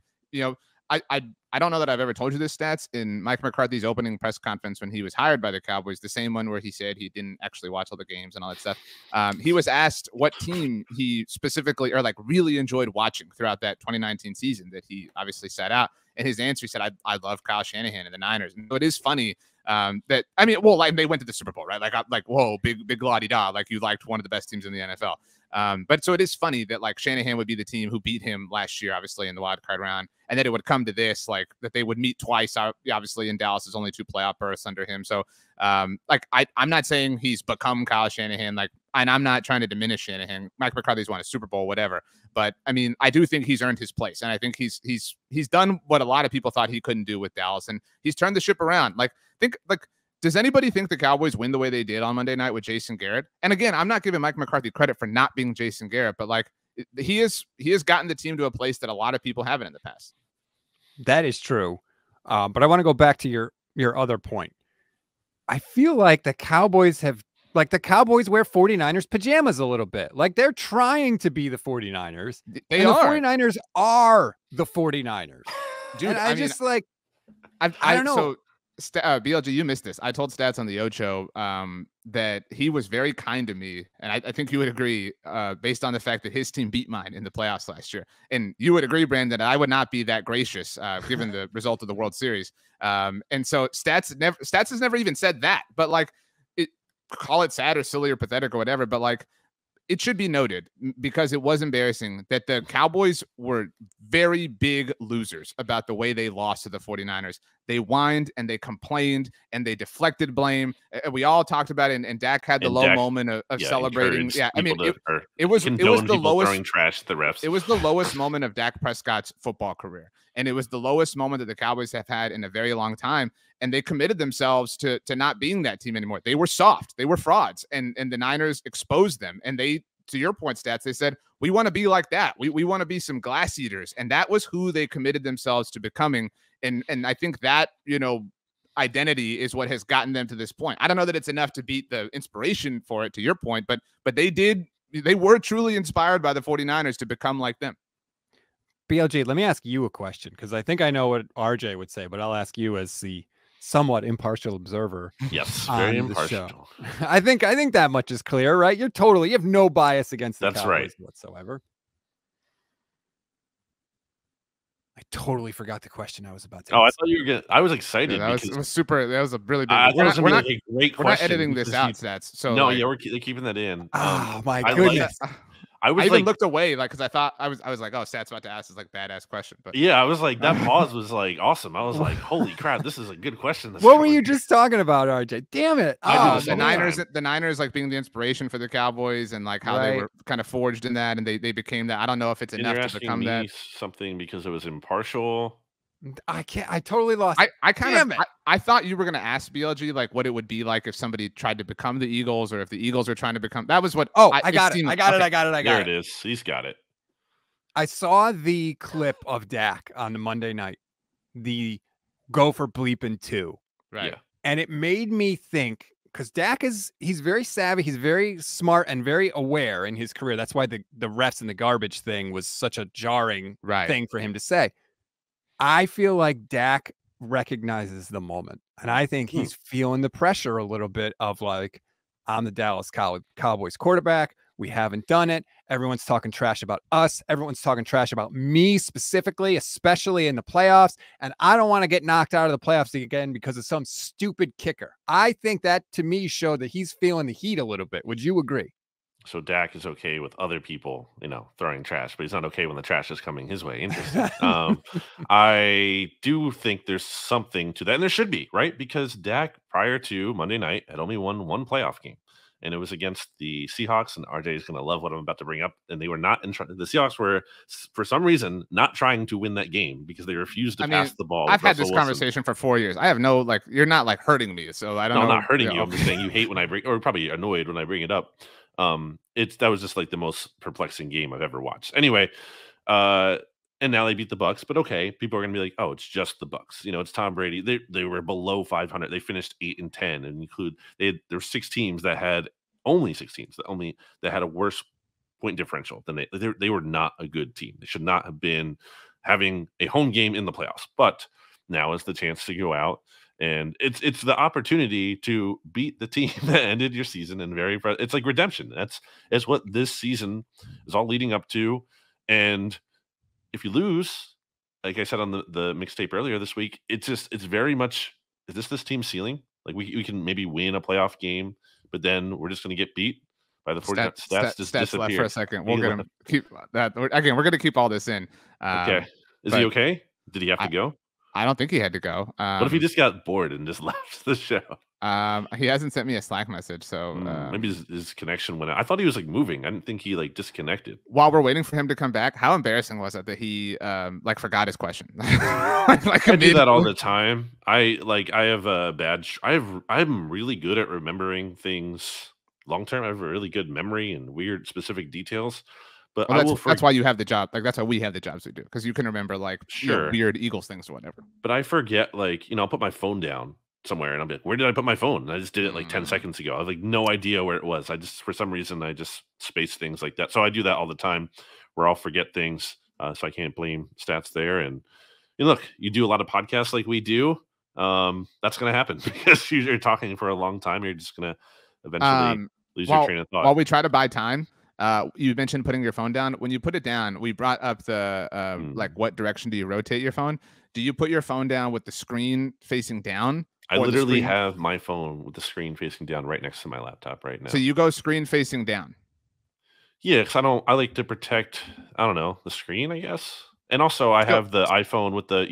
I don't know that I've ever told you this stats in Mike McCarthy's opening press conference when he was hired by the Cowboys, the same one where he said he didn't actually watch all the games and all that stuff. He was asked what team he specifically or like really enjoyed watching throughout that 2019 season that he obviously sat out. And his answer, he said, I love Kyle Shanahan and the Niners. And so it is funny that, like they went to the Super Bowl, right? Like, whoa, big la-di-da. Like you liked one of the best teams in the NFL. But so it is funny that like Shanahan would be the team who beat him last year, obviously in the wild card round, and that it would come to this, like that they would meet twice. Obviously in Dallas, there's only 2 playoff berths under him. So I'm not saying he's become Kyle Shanahan, like, and I'm not trying to diminish Shanahan. Mike McCarthy's won a Super Bowl, whatever. But I mean, I do think he's earned his place, and I think he's done what a lot of people thought he couldn't do with Dallas, and he's turned the ship around. Does anybody think the Cowboys win the way they did on Monday night with Jason Garrett? And again, I'm not giving Mike McCarthy credit for not being Jason Garrett, but like he has gotten the team to a place that a lot of people haven't in the past. That is true. But I want to go back to your other point. I feel like the Cowboys wear 49ers pajamas a little bit. Like they're trying to be the 49ers. They are. The 49ers are the 49ers. Dude, and I don't know. BLG, you missed this. I told Stats on the Ocho that he was very kind to me, and I think you would agree, based on the fact that his team beat mine in the playoffs last year. And you would agree, Brandon, I would not be that gracious given the result of the World Series. And so Stats has never even said that, but like, call it sad or silly or pathetic or whatever, but like, it should be noted, because it was embarrassing, that the Cowboys were very big losers about the way they lost to the 49ers. They whined and they complained and they deflected blame. We all talked about it, and Dak had the low moment of celebrating. Yeah, I mean, it was the lowest throwing trash at the refs. It was the lowest moment of Dak Prescott's football career, and it was the lowest moment that the Cowboys have had in a very long time. And they committed themselves to not being that team anymore. They were soft. They were frauds. And the Niners exposed them. And they, to your point, Stats, they said, we want to be like that. We want to be some glass eaters. And that was who they committed themselves to becoming. And I think that, identity is what has gotten them to this point. I don't know that it's enough to beat the inspiration for it, to your point, but they were truly inspired by the 49ers to become like them. BLG, let me ask you a question, because I think I know what RJ would say, but I'll ask you as the somewhat impartial observer. Yes, very impartial. I think that much is clear, right? You have no bias against the Cowboys whatsoever. I totally forgot the question I was about to ask. I thought you were gonna. I was excited. Yeah, that was super. That was a really big. We're not a great question. We're not editing this out, Stats. So no, we're keeping that in. Oh my goodness. I even looked away, like, because I thought I was like, oh, Stats about to ask this like badass question. But yeah, I was like, that pause was like awesome. I was like, holy crap, this is a good question. What were you just talking about, RJ? Damn it! The Niners like being the inspiration for the Cowboys, and like how they were kind of forged in that, and they became that. I don't know if it's enough to become that. Something because it was impartial. I totally lost. I thought you were going to ask BLG like what it would be like if somebody tried to become the Eagles, or if the Eagles are trying to become. That was what. I got it. There it is. He's got it. I saw the clip of Dak on the Monday night, the go for bleeping 2. Right. Yeah. And it made me think, because Dak he's very savvy, he's very smart and very aware in his career. That's why the refs and the garbage thing was such a jarring thing for him to say. I feel like Dak recognizes the moment, and I think he's feeling the pressure a little bit of like, I'm the Dallas Cowboys quarterback. We haven't done it. Everyone's talking trash about us. Everyone's talking trash about me specifically, especially in the playoffs. And I don't want to get knocked out of the playoffs again because of some stupid kicker. I think that, to me, showed that he's feeling the heat a little bit. Would you agree? So Dak is okay with other people, throwing trash, but he's not okay when the trash is coming his way. Interesting. I do think there's something to that, and there should be, right? Because Dak, prior to Monday night, had only won one playoff game, and it was against the Seahawks. And RJ is going to love what I'm about to bring up. And they were not the Seahawks were, for some reason, not trying to win that game because they refused to pass the ball. I've had this conversation for 4 years. I have no you're not hurting me, so I don't know. I'm not hurting you. I'm just saying you hate when I bring, or probably annoyed when I bring it up. That was just like the most perplexing game I've ever watched. Anyway, and now they beat the Bucks, but okay, people are gonna be like, oh, it's just the Bucks. It's Tom Brady. They were below 500. They finished 8-10, and there were 6 teams that had that had a worse point differential than they were not a good team. They should not have been having a home game in the playoffs. But now is the chance to go out. And it's the opportunity to beat the team that ended your season in it's like redemption. That's what this season is all leading up to. And if you lose, like I said on the mixtape earlier this week, it's very much, is this team's ceiling? Like we can maybe win a playoff game, but then we're just going to get beat by the 49ers. Stats just disappear. Left for a second. We're going to keep that. Again, we're going to keep all this in. Okay. Is he okay? Did he have to go? I don't think he had to go. What if he just got bored and just left the show? He hasn't sent me a Slack message, so maybe his connection went out. I thought he was moving. I didn't think he disconnected. While we're waiting for him to come back, how embarrassing was it that he forgot his question? I do that all the time. I'm really good at remembering things long term. I have a really good memory and weird specific details. But that's why you have the job. That's why we have the jobs we do, because you can remember weird Eagles things or whatever. But I forget, I'll put my phone down somewhere and I'll be like, where did I put my phone? And I just did it 10 seconds ago. I have no idea where it was. For some reason, I just space things like that. So I do that all the time where I'll forget things. So I can't blame Stats there. And look, you do a lot of podcasts like we do. that's going to happen because you're talking for a long time. You're just going to eventually lose your train of thought. While we try to buy time, you mentioned putting your phone down. When you put it down, we brought up the like what direction do you rotate your phone? Do you put your phone down with the screen facing down? I literally have my phone with the screen facing down right next to my laptop right now. So you go screen facing down. Yeah, because I like to protect, I don't know, the screen, I guess. And also I have the iPhone with the,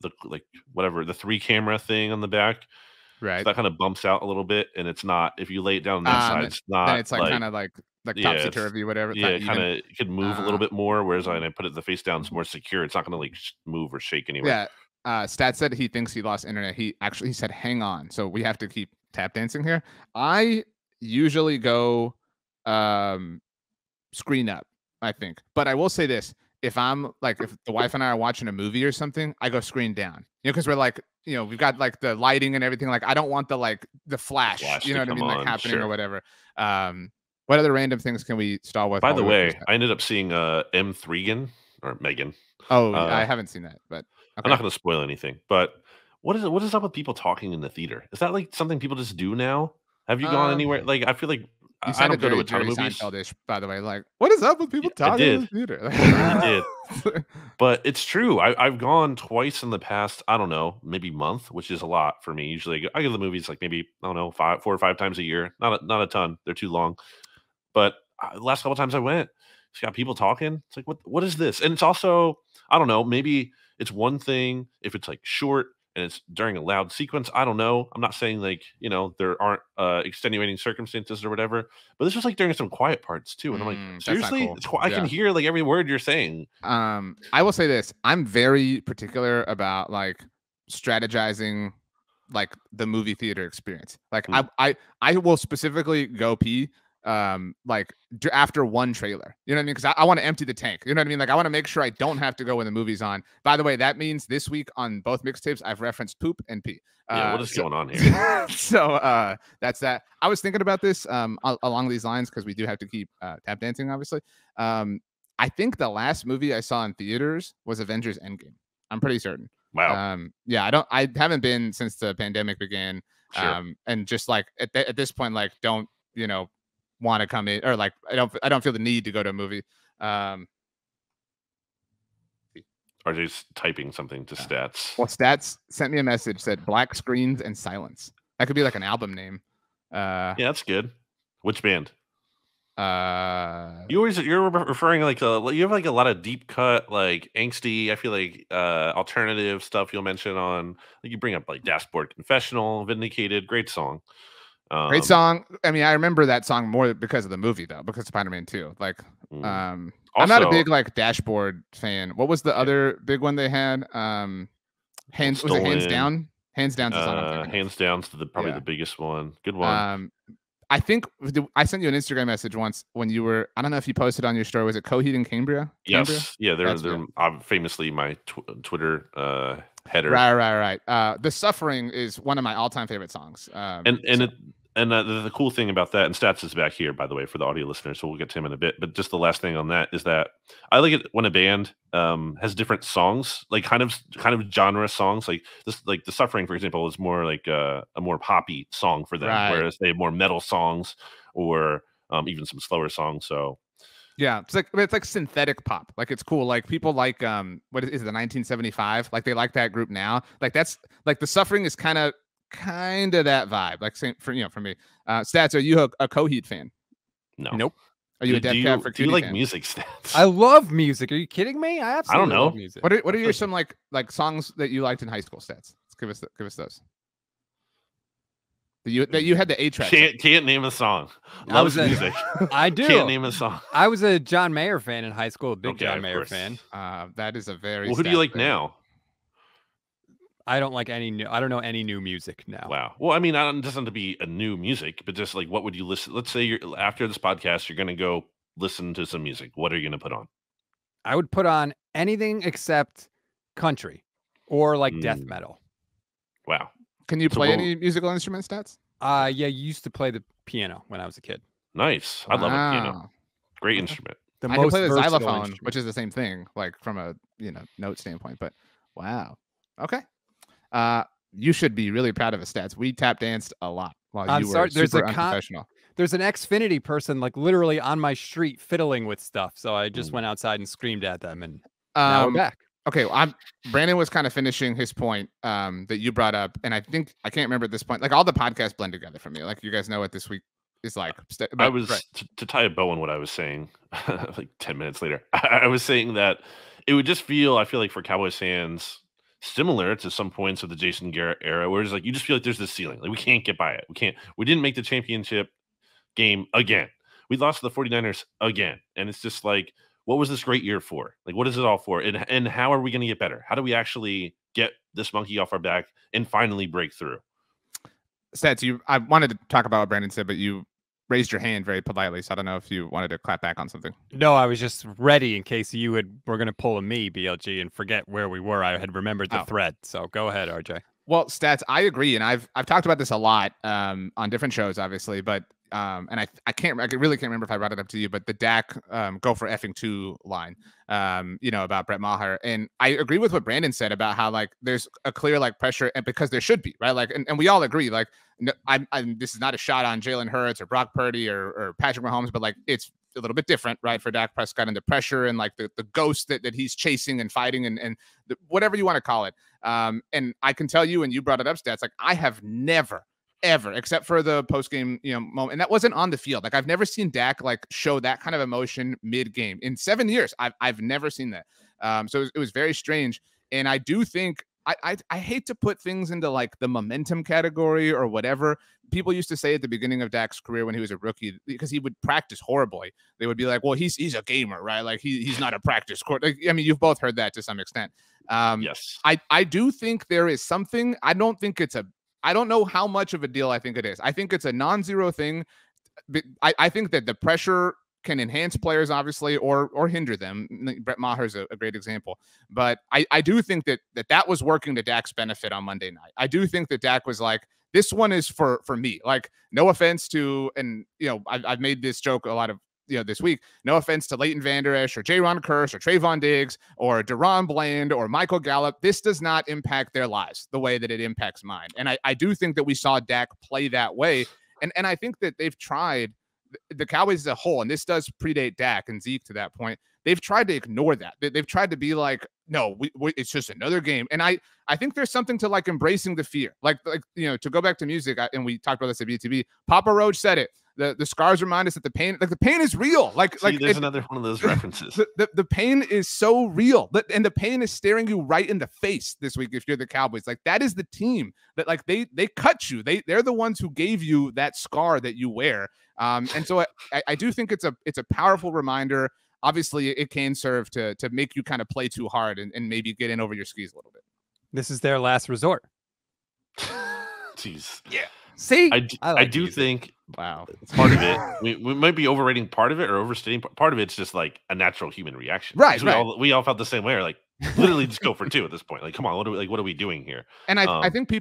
the like whatever, the 3 camera thing on the back. Right. So that kind of bumps out a little bit, and it's not, if you lay it down on that side, it's not. Then it's like kind of like topsy-turvy, whatever. Yeah, it could move a little bit more, whereas when I put it the face down, it's more secure. It's not going to like move or shake anyway. Yeah. Stat said he thinks he lost internet. He said, hang on. So we have to keep tap dancing here. I usually go screen up, I think. But I will say this. If the wife and I are watching a movie or something, I go screen down. Because we're like, we've got like the lighting and everything. Like, I don't want the flash, you know what I mean? Like happening or whatever. What other random things can we stall with? By the way, I ended up seeing M3gan or Megan. Oh, I haven't seen that, but okay. I'm not going to spoil anything. But what is up with people talking in the theater? Is that like something people just do now? Have you gone anywhere? Like, I feel like I don't go to a ton of movies. Seinfeld-ish, by the way, like, what is up with people talking in the theater? I did. But it's true. I've gone twice in the past, I don't know, maybe month, which is a lot for me. Usually I go to the movies like maybe, I don't know, 4 or 5 times a year. Not a ton. They're too long. But the last couple times I went, it's got people talking. It's like, what is this? And it's also, I don't know, maybe it's one thing if it's like short and it's during a loud sequence. I don't know. I'm not saying like, there aren't extenuating circumstances or whatever, but this was like during some quiet parts too. And I'm like, seriously? Cool. I can hear like every word you're saying. I will say this. I'm very particular about like strategizing like the movie theater experience. Like I will specifically go pee like after one trailer, you know what I mean? Because I want to empty the tank, you know what I mean? Like I want to make sure I don't have to go when the movie's on. By the way, that means this week on both mixtapes I've referenced poop and pee. What is going on here? So that's that. I was thinking about this along these lines because we do have to keep tap dancing, obviously. I think the last movie I saw in theaters was Avengers Endgame. I'm pretty certain. Wow. I haven't been since the pandemic began. Sure. And just like at this point, like don't want to come in or like I don't feel the need to go to a movie. RJ's typing something to Stats. Well, Stats sent me a message, said black screens and silence. That could be like an album name. Yeah, that's good. Which band? You're referring like you have like a lot of deep cut, like angsty. I feel like alternative stuff you'll mention on. Like you bring up like Dashboard Confessional, Vindicated, great song. Great song. I mean, I remember that song more because of the movie, though, because Spider-Man 2. Like, I'm not a big like Dashboard fan. What was the other big one they had? Hands Down? Hands Down's the song. Hands Down's probably the biggest one. Good one. I think I sent you an Instagram message once when you were. I don't know if you posted on your story. Was it Coheed and Cambria? Yes. Yeah, they're famously my Twitter header. Right. The Suffering is one of my all-time favorite songs. The cool thing about that, and Stats is back here, by the way, for the audio listeners, so we'll get to him in a bit. But just the last thing on that is that I like it when a band has different songs, like kind of genre songs. Like this, like The Suffering, for example, is more like a more poppy song for them, whereas they have more metal songs or even some slower songs. So yeah, it's like synthetic pop. Like it's cool. Like people like what is it, the 1975? Like they like that group now. Like that's like The Suffering is kind of that vibe. Like same for me. Stats, are you a Coheed fan? No. Nope. Are you a Death Cab for Cutie fan? Do you like fan? music, Stats? I love music. Are you kidding me? I absolutely love music. What are your some like songs that you liked in high school, Stats? Let's give us those. That you had the 8-track. Can't name a song. Loves music. I do. Can't name a song. I was a John Mayer fan in high school. Big John Mayer fan. That is a very. Well, who do you like now? I don't like any new. I don't know any new music now. Wow. Well, I mean, it doesn't have to be a new music, but just like, what would you listen? Let's say after this podcast, you're going to go listen to some music. What are you going to put on? I would put on anything except country or like death metal. Wow. Can you play any musical instruments, Stats? Yeah, you used to play the piano when I was a kid. Nice. I love a piano. Great instrument. I can play the xylophone, which is the same thing, like from a note standpoint. But wow. Okay. you should be really proud of his stats. We tap danced a lot while I'm you sorry, were super unprofessional. There's an Xfinity person like literally on my street fiddling with stuff. So I just went outside and screamed at them, and now we're back. Okay, well, Brandon was kind of finishing his point that you brought up, and I think I can't remember at this point. Like all the podcasts blend together for me. Like you guys know what this week is like. I was to tie a bow on what I was saying. Like 10 minutes later, I was saying that it would just feel. I feel like for Cowboys fans, similar to some points of the Jason Garrett era, where it's like you just feel like there's this ceiling. Like we can't get by it. We didn't make the championship game again. We lost to the 49ers again, and it's just like, what was this great year for? Like, what is it all for? And how are we going to get better? How do we actually get this monkey off our back and finally break through? Stats, I wanted to talk about what Brandon said, but you raised your hand very politely, so I don't know if you wanted to clap back on something. No, I was just ready in case you were going to pull a me, BLG, and forget where we were. I had remembered the thread, so go ahead, RJ. Well, Stats, I agree, and I've talked about this a lot on different shows, obviously, but and I really can't remember if I brought it up to you, but the Dak go for effing 2 line, about Brett Maher. And I agree with what Brandon said about how like there's a clear like pressure, and because there should be, right? Like, and we all agree, like, no, this is not a shot on Jalen Hurts or Brock Purdy or Patrick Mahomes, but like it's a little bit different, right? For Dak Prescott and the pressure and like the ghost that he's chasing and fighting and whatever you want to call it. And I can tell you, and you brought it up, Stats, like I have never, ever, except for the post-game, moment. And that wasn't on the field. Like I've never seen Dak like show that kind of emotion mid-game in 7 years. I've never seen that. So it was very strange. And I do think I hate to put things into like the momentum category or whatever. People used to say at the beginning of Dak's career when he was a rookie, because he would practice horribly, they would be like, well, he's a gamer, right? Like he's not a practice court. Like, I mean, you've both heard that to some extent. Yes. I do think there is something. I don't know how much of a deal I think it is. I think it's a non-zero thing. I think that the pressure can enhance players, obviously, or hinder them. Brett Maher is a great example. But I do think that was working to Dak's benefit on Monday night. I do think that Dak was like, this one is for me. Like, no offense to, and I've made this joke a lot of this week. No offense to Leighton Vander Esch or Jaron Kearse or Trayvon Diggs or Deron Bland or Michael Gallup. This does not impact their lives the way that it impacts mine. And I do think that we saw Dak play that way. And I think that they've tried, the Cowboys as a whole, and this does predate Dak and Zeke to that point, they've tried to ignore that. They've tried to be like, no, it's just another game. And I think there's something to like embracing the fear. Like to go back to music, and we talked about this at BTB, Papa Roach said it. The scars remind us that the pain is real. There's another one of those references. The pain is so real, and the pain is staring you right in the face this week. If you're the Cowboys, like that is the team that like they cut you. They're the ones who gave you that scar that you wear. And so I do think it's a powerful reminder. Obviously, it can serve to make you kind of play too hard and maybe get in over your skis a little bit. This is their last resort. Jeez. Yeah. See, I do think wow, part of it we might be overrating part of it or overstating part of it's just like a natural human reaction, right? We all felt the same way. Like literally just go for 2 at this point. Like, come on, what are we doing here? And I think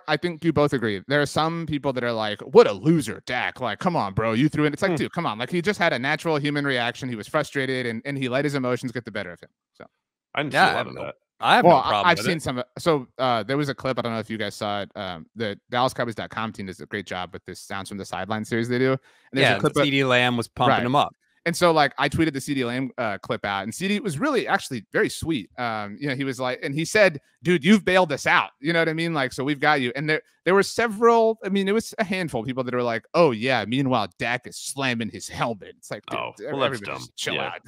I think you both agree. There are some people that are like, what a loser, Dak. Like, come on, bro, you threw it. It's like, dude, come on. Like, he just had a natural human reaction. He was frustrated and he let his emotions get the better of him. So I didn't see a lot of that. I have no problem. I've seen some. So there was a clip. I don't know if you guys saw it. The DallasCowboys.com team does a great job with this Sounds from the Sideline series they do. And there's a clip CeeDee Lamb was pumping him up. And so like I tweeted the CeeDee Lamb clip out, and CeeDee was really actually very sweet. He was like, and he said, dude, you've bailed us out. You know what I mean? Like, so we've got you. And there were several, I mean, it was a handful of people that were like, oh yeah, meanwhile, Dak is slamming his helmet. It's like, dude, that's dumb. Chill out.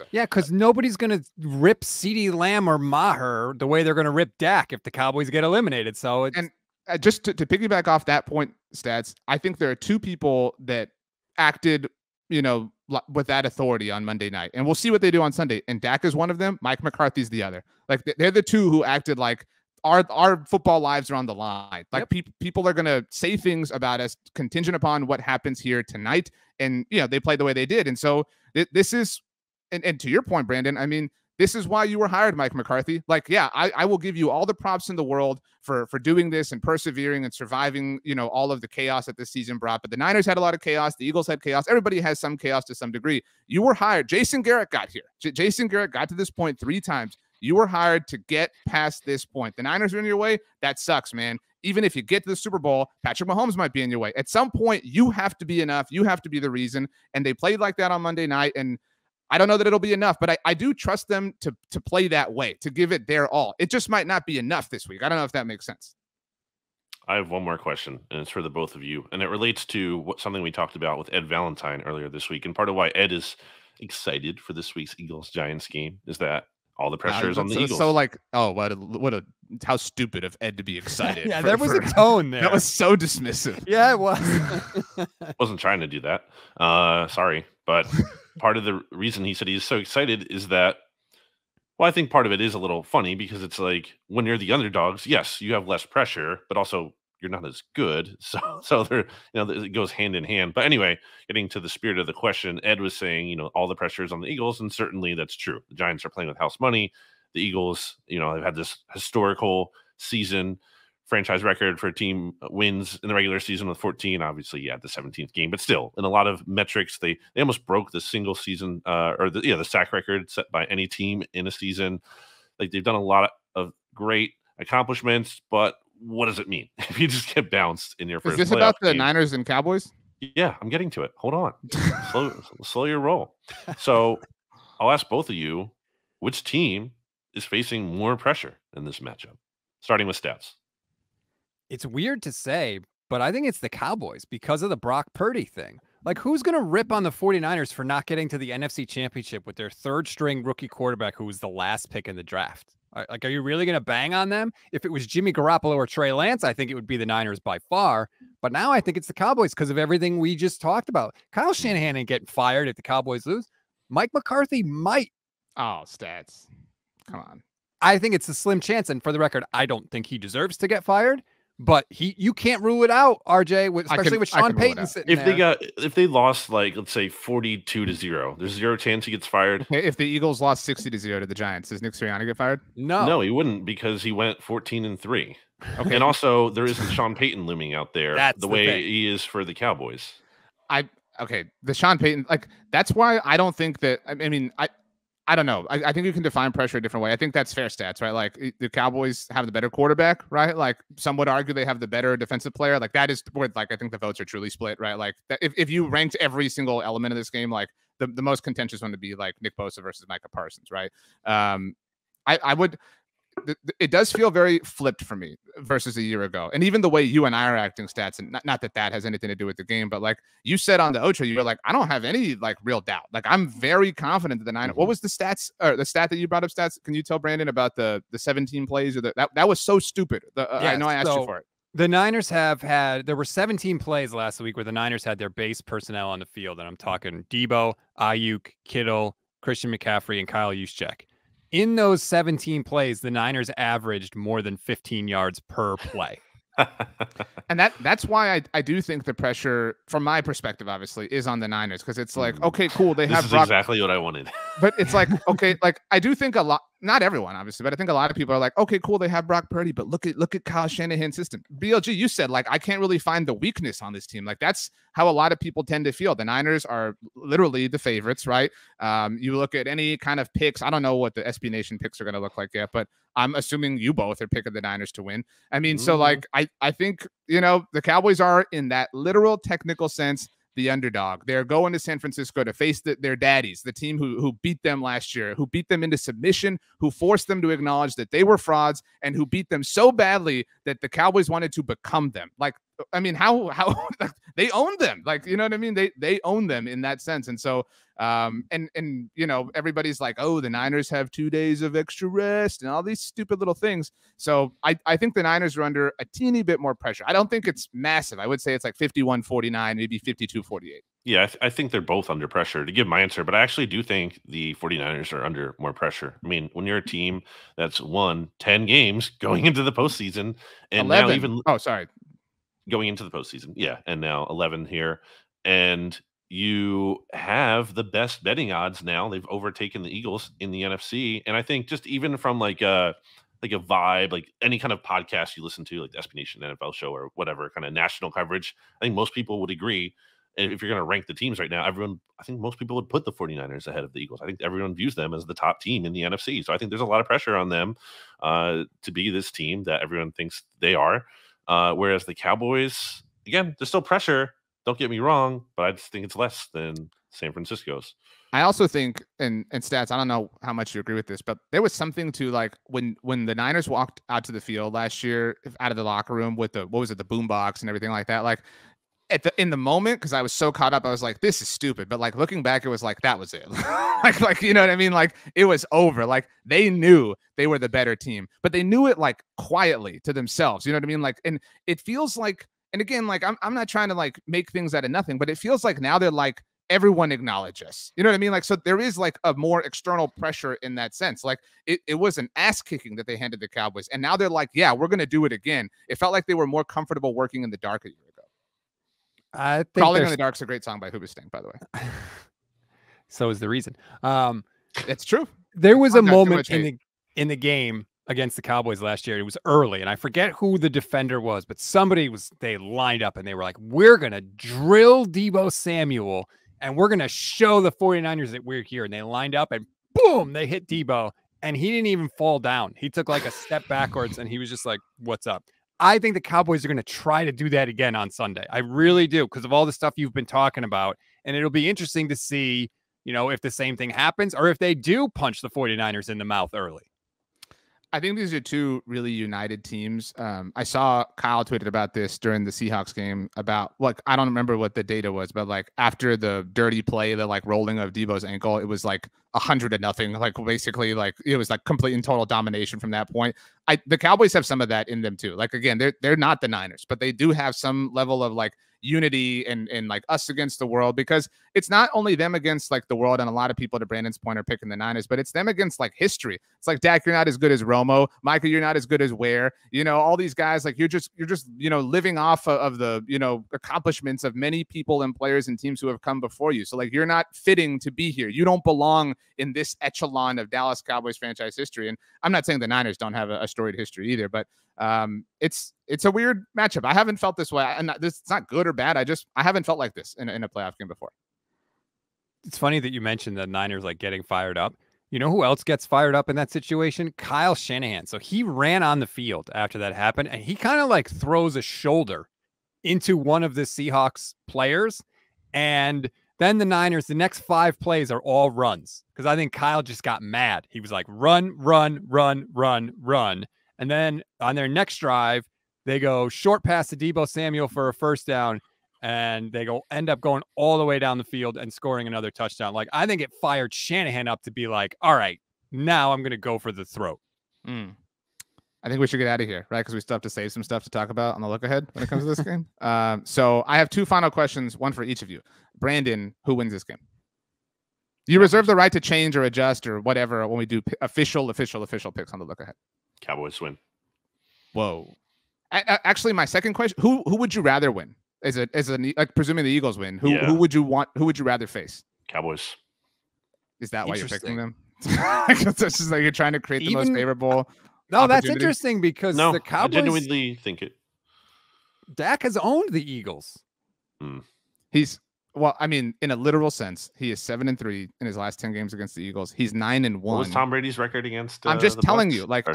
Yeah, because nobody's going to rip CeeDee Lamb or Maher the way they're going to rip Dak if the Cowboys get eliminated. So it's... And just to piggyback off that point, Stats, I think there are 2 people that acted, with that authority on Monday night. And we'll see what they do on Sunday. And Dak is one of them. Mike McCarthy's the other. Like, they're the 2 who acted like our football lives are on the line. Like, people are going to say things about us contingent upon what happens here tonight. And, they played the way they did. And so this is... And to your point, Brandon, I mean, this is why you were hired, Mike McCarthy. Like, yeah, I will give you all the props in the world for doing this and persevering and surviving, all of the chaos that this season brought. But the Niners had a lot of chaos. The Eagles had chaos. Everybody has some chaos to some degree. You were hired. Jason Garrett got here. Jason Garrett got to this point 3 times. You were hired to get past this point. The Niners are in your way. That sucks, man. Even if you get to the Super Bowl, Patrick Mahomes might be in your way. At some point, you have to be enough. You have to be the reason. And they played like that on Monday night. And I don't know that it'll be enough, but I do trust them to play that way, to give it their all. It just might not be enough this week. I don't know if that makes sense. I have one more question, and it's for the both of you, and it relates to something we talked about with Ed Valentine earlier this week. And part of why Ed is excited for this week's Eagles-Giants game is that all the pressure is on the Eagles. So like, oh, how stupid of Ed to be excited. Yeah, there was a tone there. That was so dismissive. Yeah, it was. Wasn't trying to do that. Sorry, but part of the reason he said he's so excited is that, well, I think part of it is a little funny because it's like when you're the underdogs, yes, you have less pressure, but also you're not as good. So there, it goes hand in hand. But anyway, getting to the spirit of the question, Ed was saying, all the pressure is on the Eagles, and certainly that's true. The Giants are playing with house money. The Eagles, they've had this historical season, franchise record for team wins in the regular season with 14. Obviously, the 17th game, but still, in a lot of metrics, they almost broke the single season the sack record set by any team in a season. Like, they've done a lot of great accomplishments, but what does it mean if you just get bounced in your first? Is this about the Niners and Cowboys? Yeah, I'm getting to it. Hold on, slow your roll. So I'll ask both of you, which team is facing more pressure in this matchup? Starting with stats. It's weird to say, but I think it's the Cowboys because of the Brock Purdy thing. Like, who's going to rip on the 49ers for not getting to the NFC Championship with their third-string rookie quarterback who was the last pick in the draft? Like, are you really going to bang on them? If it was Jimmy Garoppolo or Trey Lance, I think it would be the Niners by far. But now I think it's the Cowboys because of everything we just talked about. Kyle Shanahan ain't getting fired if the Cowboys lose. Mike McCarthy might. Oh, stats. Come on. I think it's a slim chance. And for the record, I don't think he deserves to get fired. But you can't rule it out, RJ, especially with Sean Payton sitting there. If they lost, like, let's say 42-0, there's zero chance he gets fired. Okay, if the Eagles lost 60-0 to the Giants, does Nick Sirianni get fired? No, he wouldn't, because he went 14-3. Okay, and also there isn't Sean Payton looming out there the way he is for the Cowboys. The Sean Payton, like, that's why I don't think that. I don't know. I think you can define pressure a different way. I think that's fair stats, right? Like, the Cowboys have the better quarterback, right? Like, some would argue they have the better defensive player. Like, that is where, like, I think the votes are truly split, right? Like, if you ranked every single element of this game, like, the most contentious one would be like Nick Bosa versus Micah Parsons, right? I would. It does feel very flipped for me versus a year ago. And even the way you and I are acting stats, and not that has anything to do with the game, but like you said on the Ochoa, you were like, I don't have any like real doubt. Like, I'm very confident that the Niners. What was the stats or the stat that you brought up stats? Can you tell Brandon about the 17 plays or that was so stupid. I know I asked you for it. The Niners there were 17 plays last week where the Niners had their base personnel on the field. And I'm talking Debo, Ayuk, Kittle, Christian McCaffrey, and Kyle Juszczyk. In those 17 plays, the Niners averaged more than 15 yards per play. And that's why I do think the pressure, from my perspective, obviously, is on the Niners, because it's like, okay, cool, they have Brock. Exactly what I wanted. But it's like, okay, like, I do think a lot, not everyone, obviously, but I think a lot of people are like, okay, cool, they have Brock Purdy, but look at Kyle Shanahan's system. BLG, you said, like, I can't really find the weakness on this team. Like, that's how a lot of people tend to feel. The Niners are literally the favorites, right? You look at any kind of picks. I don't know what the SB Nation picks are going to look like yet, but I'm assuming you both are picking the Niners to win. I mean, so like, I think, the Cowboys are, in that literal technical sense, the underdog. They're going to San Francisco to face their daddies, the team who beat them last year, who beat them into submission, who forced them to acknowledge that they were frauds, and who beat them so badly that the Cowboys wanted to become them. Like, I mean, how they own them. Like, you know what I mean? They own them in that sense. And so, everybody's like, oh, the Niners have 2 days of extra rest and all these stupid little things. So I think the Niners are under a teeny bit more pressure. I don't think it's massive. I would say it's like 51-49, maybe 52-48. Yeah, I think they're both under pressure, to give my answer, but I actually do think the 49ers are under more pressure. I mean, when you're a team that's won 10 games going into the postseason, and 11. now going into the postseason, and now 11 here, and you have the best betting odds now. They've overtaken the Eagles in the NFC, and I think just even from like a vibe, like any kind of podcast you listen to, like the SB Nation NFL show or whatever kind of national coverage, I think most people would agree And if you're going to rank the teams right now, I think most people would put the 49ers ahead of the Eagles. I think everyone views them as the top team in the NFC. So I think there's a lot of pressure on them to be this team that everyone thinks they are. Whereas the Cowboys, again, there's still pressure. Don't get me wrong, but I just think it's less than San Francisco's. I also think, and Stats, I don't know how much you agree with this, but there was something to like when the Niners walked out to the field last year, out of the locker room with the boombox and everything like that. Like in the moment, because I was so caught up, I was like, this is stupid. But like looking back, it was like that was it. like you know what I mean? Like it was over. Like they knew they were the better team, but they knew it like quietly to themselves. You know what I mean? Like, and it feels like, and again, like I'm not trying to like make things out of nothing, but it feels like now they're like, everyone acknowledge us. You know what I mean? Like, so there is like a more external pressure in that sense. Like it was an ass kicking that they handed the Cowboys. And now they're like, yeah, we're going to do it again. It felt like they were more comfortable working in the dark a year ago. I think Crawling in the Dark's a great song by Hoobastank, by the way. So is The Reason. It's true. There was a moment in the game against the Cowboys last year. It was early, and I forget who the defender was, but they lined up and they were like, we're going to drill Deebo Samuel and we're going to show the 49ers that we're here. And they lined up and boom, they hit Deebo and he didn't even fall down. He took like a step backwards and he was just like, what's up? I think the Cowboys are going to try to do that again on Sunday. I really do, because of all the stuff you've been talking about. And it'll be interesting to see, you know, if the same thing happens or if they do punch the 49ers in the mouth early. I think these are two really united teams. I saw Kyle tweeted about this during the Seahawks game about, like, I don't remember what the data was, but like after the dirty play, the like rolling of Deebo's ankle, it was like 100-0. Like basically like it was like complete and total domination from that point. The Cowboys have some of that in them too. Like, again, they're not the Niners, but they do have some level of like unity and like us against the world, because it's not only them against like the world, and a lot of people, to Brandon's point, are picking the Niners, but it's them against like history. It's like, Dak, you're not as good as Romo. Micah, you're not as good as Ware. You know, all these guys, like you're just you know, living off of the, you know, accomplishments of many people and players and teams who have come before you. So like you're not fitting to be here. You don't belong in this echelon of Dallas Cowboys franchise history. And I'm not saying the Niners don't have a storied history either, but it's a weird matchup. I haven't felt this way, and it's not good or bad. I haven't felt like this in a playoff game before. It's funny that you mentioned the Niners like getting fired up. You know who else gets fired up in that situation? Kyle Shanahan. So he ran on the field after that happened, and he kind of like throws a shoulder into one of the Seahawks players, and then the Niners, the next 5 plays are all runs, because I think Kyle just got mad. He was like, run, run, run, run, run. And then on their next drive, they go short pass to Deebo Samuel for a first down, and they end up going all the way down the field and scoring another touchdown. Like, I think it fired Shanahan up to be like, all right, now I'm going to go for the throat. I think we should get out of here, right? Because we still have to save some stuff to talk about on the look ahead when it comes to this game. So I have 2 final questions, one for each of you. Brandon, who wins this game? You reserve the right to change or adjust or whatever when we do official picks on the look ahead. Cowboys win. Whoa. Actually, my second question: who would you rather win? Like, presuming the Eagles win, who would you rather face? Cowboys. Is that why you're picking them? It's just like you're trying to create the most favorable. No, that's interesting, because the Cowboys, I genuinely think it. Dak has owned the Eagles. Well, I mean, in a literal sense, he is 7-3 in his last 10 games against the Eagles. He's 9-1. What was Tom Brady's record against? I'm just telling you, like,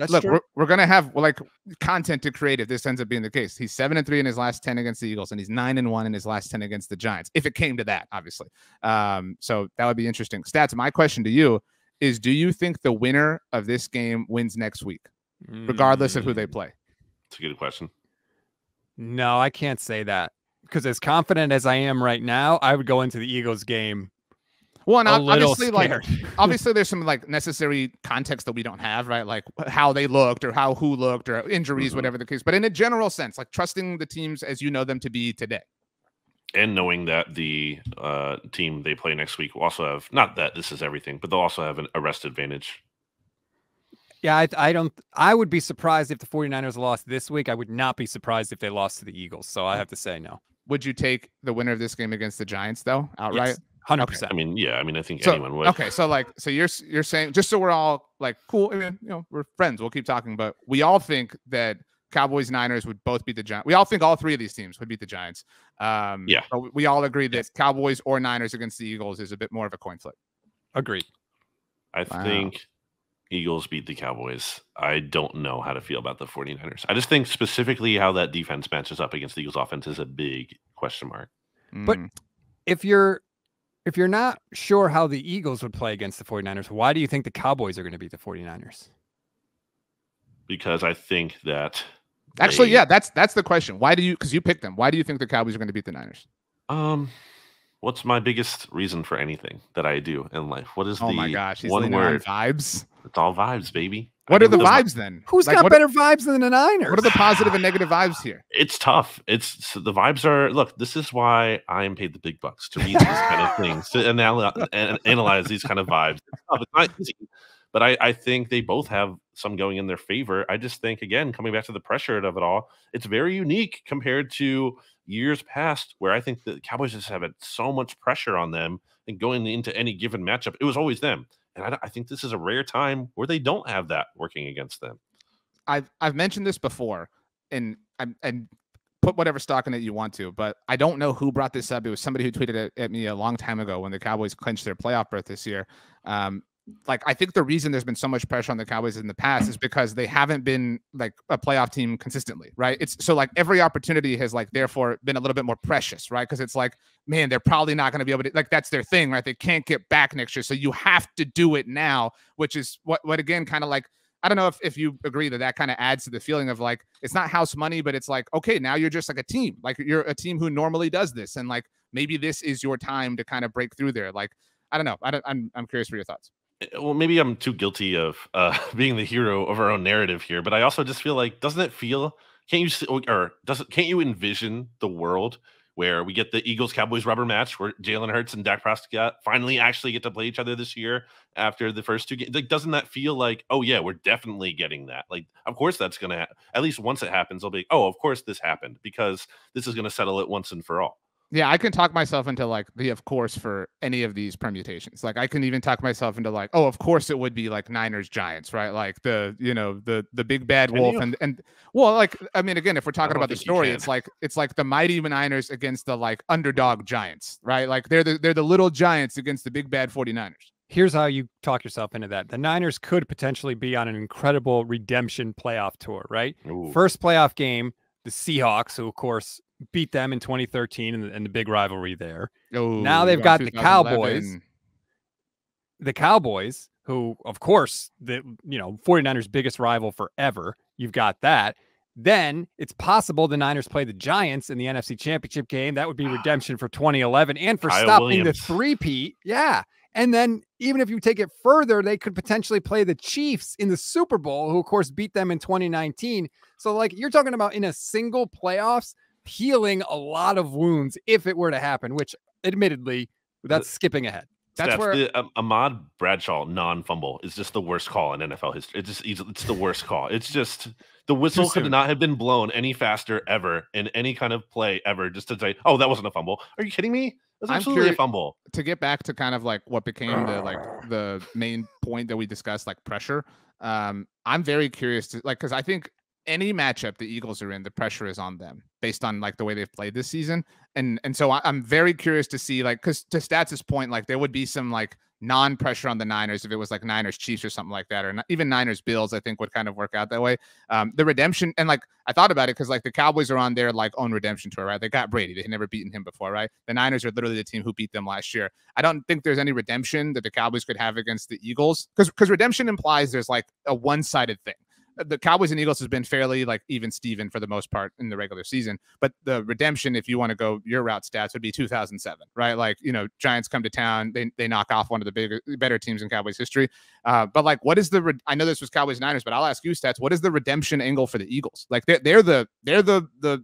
look, we're gonna have like content to create if this ends up being the case. He's 7-3 in his last 10 against the Eagles, and he's 9-1 in his last 10 against the Giants. If it came to that, obviously. So that would be interesting. Stats. My question to you is: do you think the winner of this game wins next week, regardless of who they play? It's a good question. No, I can't say that. Because as confident as I am right now, I would go into the Eagles game. Well, and obviously there's some like necessary context that we don't have, right? Like how they looked or who looked or injuries, whatever the case. But in a general sense, like trusting the teams as you know them to be today. And knowing that the team they play next week will also have, not that this is everything, but they'll also have a rest advantage. Yeah, I would be surprised if the 49ers lost this week. I would not be surprised if they lost to the Eagles. So I have to say no. Would you take the winner of this game against the Giants, though, outright? Yes, 100%. Okay. I think anyone would. Okay, so you're saying, just so we're all like cool, I mean, you know, we're friends, we'll keep talking, but we all think that Cowboys, Niners would both beat the Giants. We all think all three of these teams would beat the Giants. Yeah. But we all agree that Cowboys or Niners against the Eagles is a bit more of a coin flip. Agreed. I think Eagles beat the Cowboys. I don't know how to feel about the 49ers. I just think specifically how that defense matches up against the Eagles offense is a big question mark. But if you're not sure how the Eagles would play against the 49ers, why do you think the Cowboys are going to beat the 49ers? Because I think that actually, yeah, that's the question. Why do you, because you picked them, why do you think the Cowboys are going to beat the Niners? What's my biggest reason for anything that I do in life? What is oh my gosh, he's one word? Vibes. It's all vibes, baby. What are the vibes then? Who's got better vibes than the Niners? What are the positive and negative vibes here? It's tough. The vibes are, look, this is why I am paid the big bucks to read these kind of things, to analyze these kind of vibes. It's not easy, but I think they both have some going in their favor. I just think, again, coming back to the pressure of it all, it's very unique compared to years past, where I think the Cowboys just have had so much pressure on them, and going into any given matchup, it was always them. And I think this is a rare time where they don't have that working against them. I've mentioned this before, and put whatever stock in it you want to, but I don't know who brought this up. It was somebody who tweeted it at me a long time ago when the Cowboys clinched their playoff berth this year. Like, I think the reason there's been so much pressure on the Cowboys in the past is because they haven't been like a playoff team consistently, right? It's so like every opportunity has like therefore been a little bit more precious, right? Because it's like, man, they're probably not going to be able to, like, that's their thing, right? They can't get back next year, so you have to do it now, which is what again, kind of like, I don't know if you agree that kind of adds to the feeling of like, it's not house money, but it's like, okay, now you're just like a team, like you're a team who normally does this, and like maybe this is your time to kind of break through there. Like, I don't know, I'm curious for your thoughts. Well, maybe I'm too guilty of being the hero of our own narrative here, but I also just feel like, can't you envision the world where we get the Eagles-Cowboys rubber match where Jalen Hurts and Dak Prescott finally actually get to play each other this year after the first two games? Like, doesn't that feel like, oh yeah, we're definitely getting that? Like, of course that's going to at least once it happens, I'll be like, oh, of course this happened, because this is going to settle it once and for all. Yeah, I can talk myself into like the of course for any of these permutations. Like, I can even talk myself into like, oh, of course it would be like Niners Giants, right? Like the big bad wolf and well, like, I mean, again, if we're talking about the story, it's like the mighty Niners against the like underdog Giants, right? Like they're the little Giants against the big bad 49ers. Here's how you talk yourself into that. The Niners could potentially be on an incredible redemption playoff tour, right? Ooh. First playoff game, the Seahawks, who of course beat them in 2013 and the big rivalry there. Oh, now they've got the Cowboys. The Cowboys, who of course the 49ers biggest rival forever. You've got that. Then it's possible the Niners play the Giants in the NFC Championship game. That would be redemption for 2011 and for stopping the three-peat. Yeah. And then even if you take it further, they could potentially play the Chiefs in the Super Bowl, who of course beat them in 2019. So like, you're talking about in a single playoffs, healing a lot of wounds if it were to happen, which admittedly, that's skipping ahead. That's where the Ahmad Bradshaw non-fumble is just the worst call in NFL history. It's the worst call. It's just, the whistle could not have been blown any faster ever in any kind of play ever, just to say, oh, that wasn't a fumble. Are you kidding me? That's absolutely a fumble. To get back to kind of like what became the main point that we discussed, like pressure. I'm very curious to because I think any matchup the Eagles are in, the pressure is on them based on like the way they've played this season. And so I'm very curious to see, like, because to Stats' point, like there would be some like non-pressure on the Niners if it was like Niners Chiefs or something like that, or even Niners Bills, I think would kind of work out that way. The redemption, and like I thought about it because like the Cowboys are on their like own redemption tour, right? They got Brady. They had never beaten him before, right? The Niners are literally the team who beat them last year. I don't think there's any redemption that the Cowboys could have against the Eagles, because redemption implies there's like a one-sided thing. The Cowboys and Eagles has been fairly like even Steven for the most part in the regular season, but the redemption, if you want to go your route, Stats, would be 2007, right? Like, Giants come to town, they knock off one of the better teams in Cowboys history. But like, what is I know this was Cowboys Niners, but I'll ask you, Stats, what is the redemption angle for the Eagles? Like they're the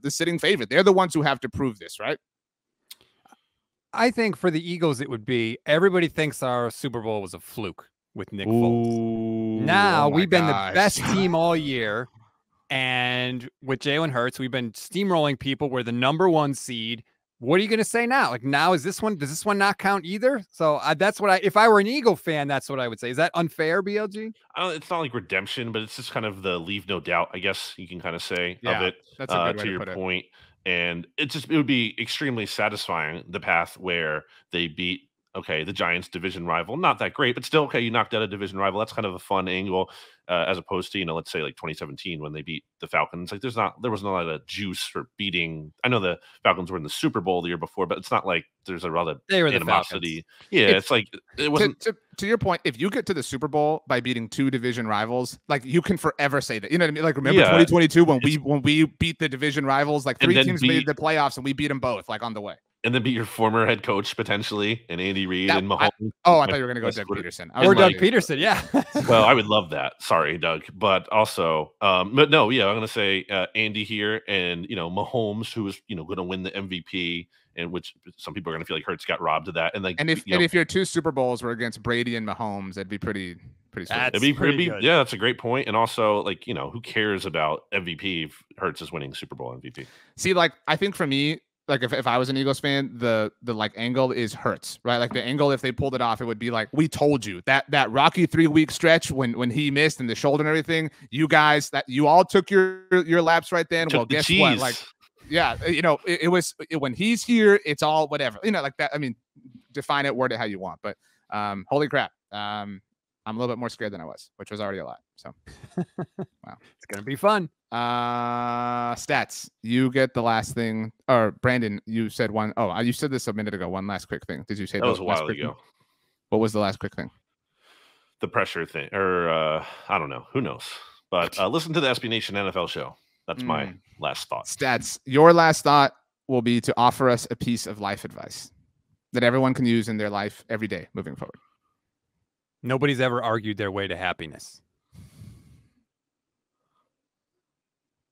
sitting favorite. They're the ones who have to prove this, right? I think for the Eagles, it would be, everybody thinks our Super Bowl was a fluke with Nick Foles. Now we've been the best team all year, and with Jalen Hurts, we've been steamrolling people. We're the #1 seed. what are you going to say now? Like now, does this one not count either? So that's what if I were an Eagle fan, that's what I would say. Is that unfair, BLG? It's not like redemption, but it's just kind of the leave no doubt, I guess you can kind of say of it. That's a good way to to your put it. point. And it would be extremely satisfying, the path where they beat the Giants division rival, not that great, but still you knocked out a division rival. That's kind of a fun angle, as opposed to let's say like 2017 when they beat the Falcons. Like there wasn't a lot of juice for beating. I know the Falcons were in the Super Bowl the year before, but it's not like there's a lot of animosity. Yeah, it's like it wasn't. To your point, if you get to the Super Bowl by beating 2 division rivals, like you can forever say that. You know what I mean? Like remember 2022 when we beat the division rivals, like 3 teams made the playoffs and we beat them both, like on the way. And then beat your former head coach potentially, and Andy Reid and Mahomes. I thought you were going to go Doug Peterson. Or Doug Peterson, yeah. Well, I would love that. Sorry, Doug. But also, but no, I'm going to say Andy here, and Mahomes, who is going to win the MVP, and which some people are going to feel like Hurts got robbed of that. And like, if your 2 Super Bowls were against Brady and Mahomes, it'd be pretty sweet. It'd be good. Yeah, that's a great point. And also, like, who cares about MVP if Hurts is winning Super Bowl MVP? See, like, I think for me, like if I was an Eagles fan, the like angle is Hurts, right? Like the angle, if they pulled it off, it would be like, we told you that rocky 3-week stretch when he missed and the shoulder and everything, you guys, that you all took your laps right then. Well, guess what? Like, yeah, it was when he's here, it's all whatever, like that. I mean, define it, word it how you want, but holy crap. I'm a little bit more scared than I was, which was already a lot. So, wow. It's going to be fun. Stats. You get the last thing. Or Brandon, you said one. Oh, you said this a minute ago. One last quick thing. Did you say that was a while ago? What was the last quick thing? The pressure thing. Or I don't know. Who knows? But listen to the SB Nation NFL show. That's my last thought. Stats. Your last thought will be to offer us a piece of life advice that everyone can use in their life every day moving forward. Nobody's ever argued their way to happiness.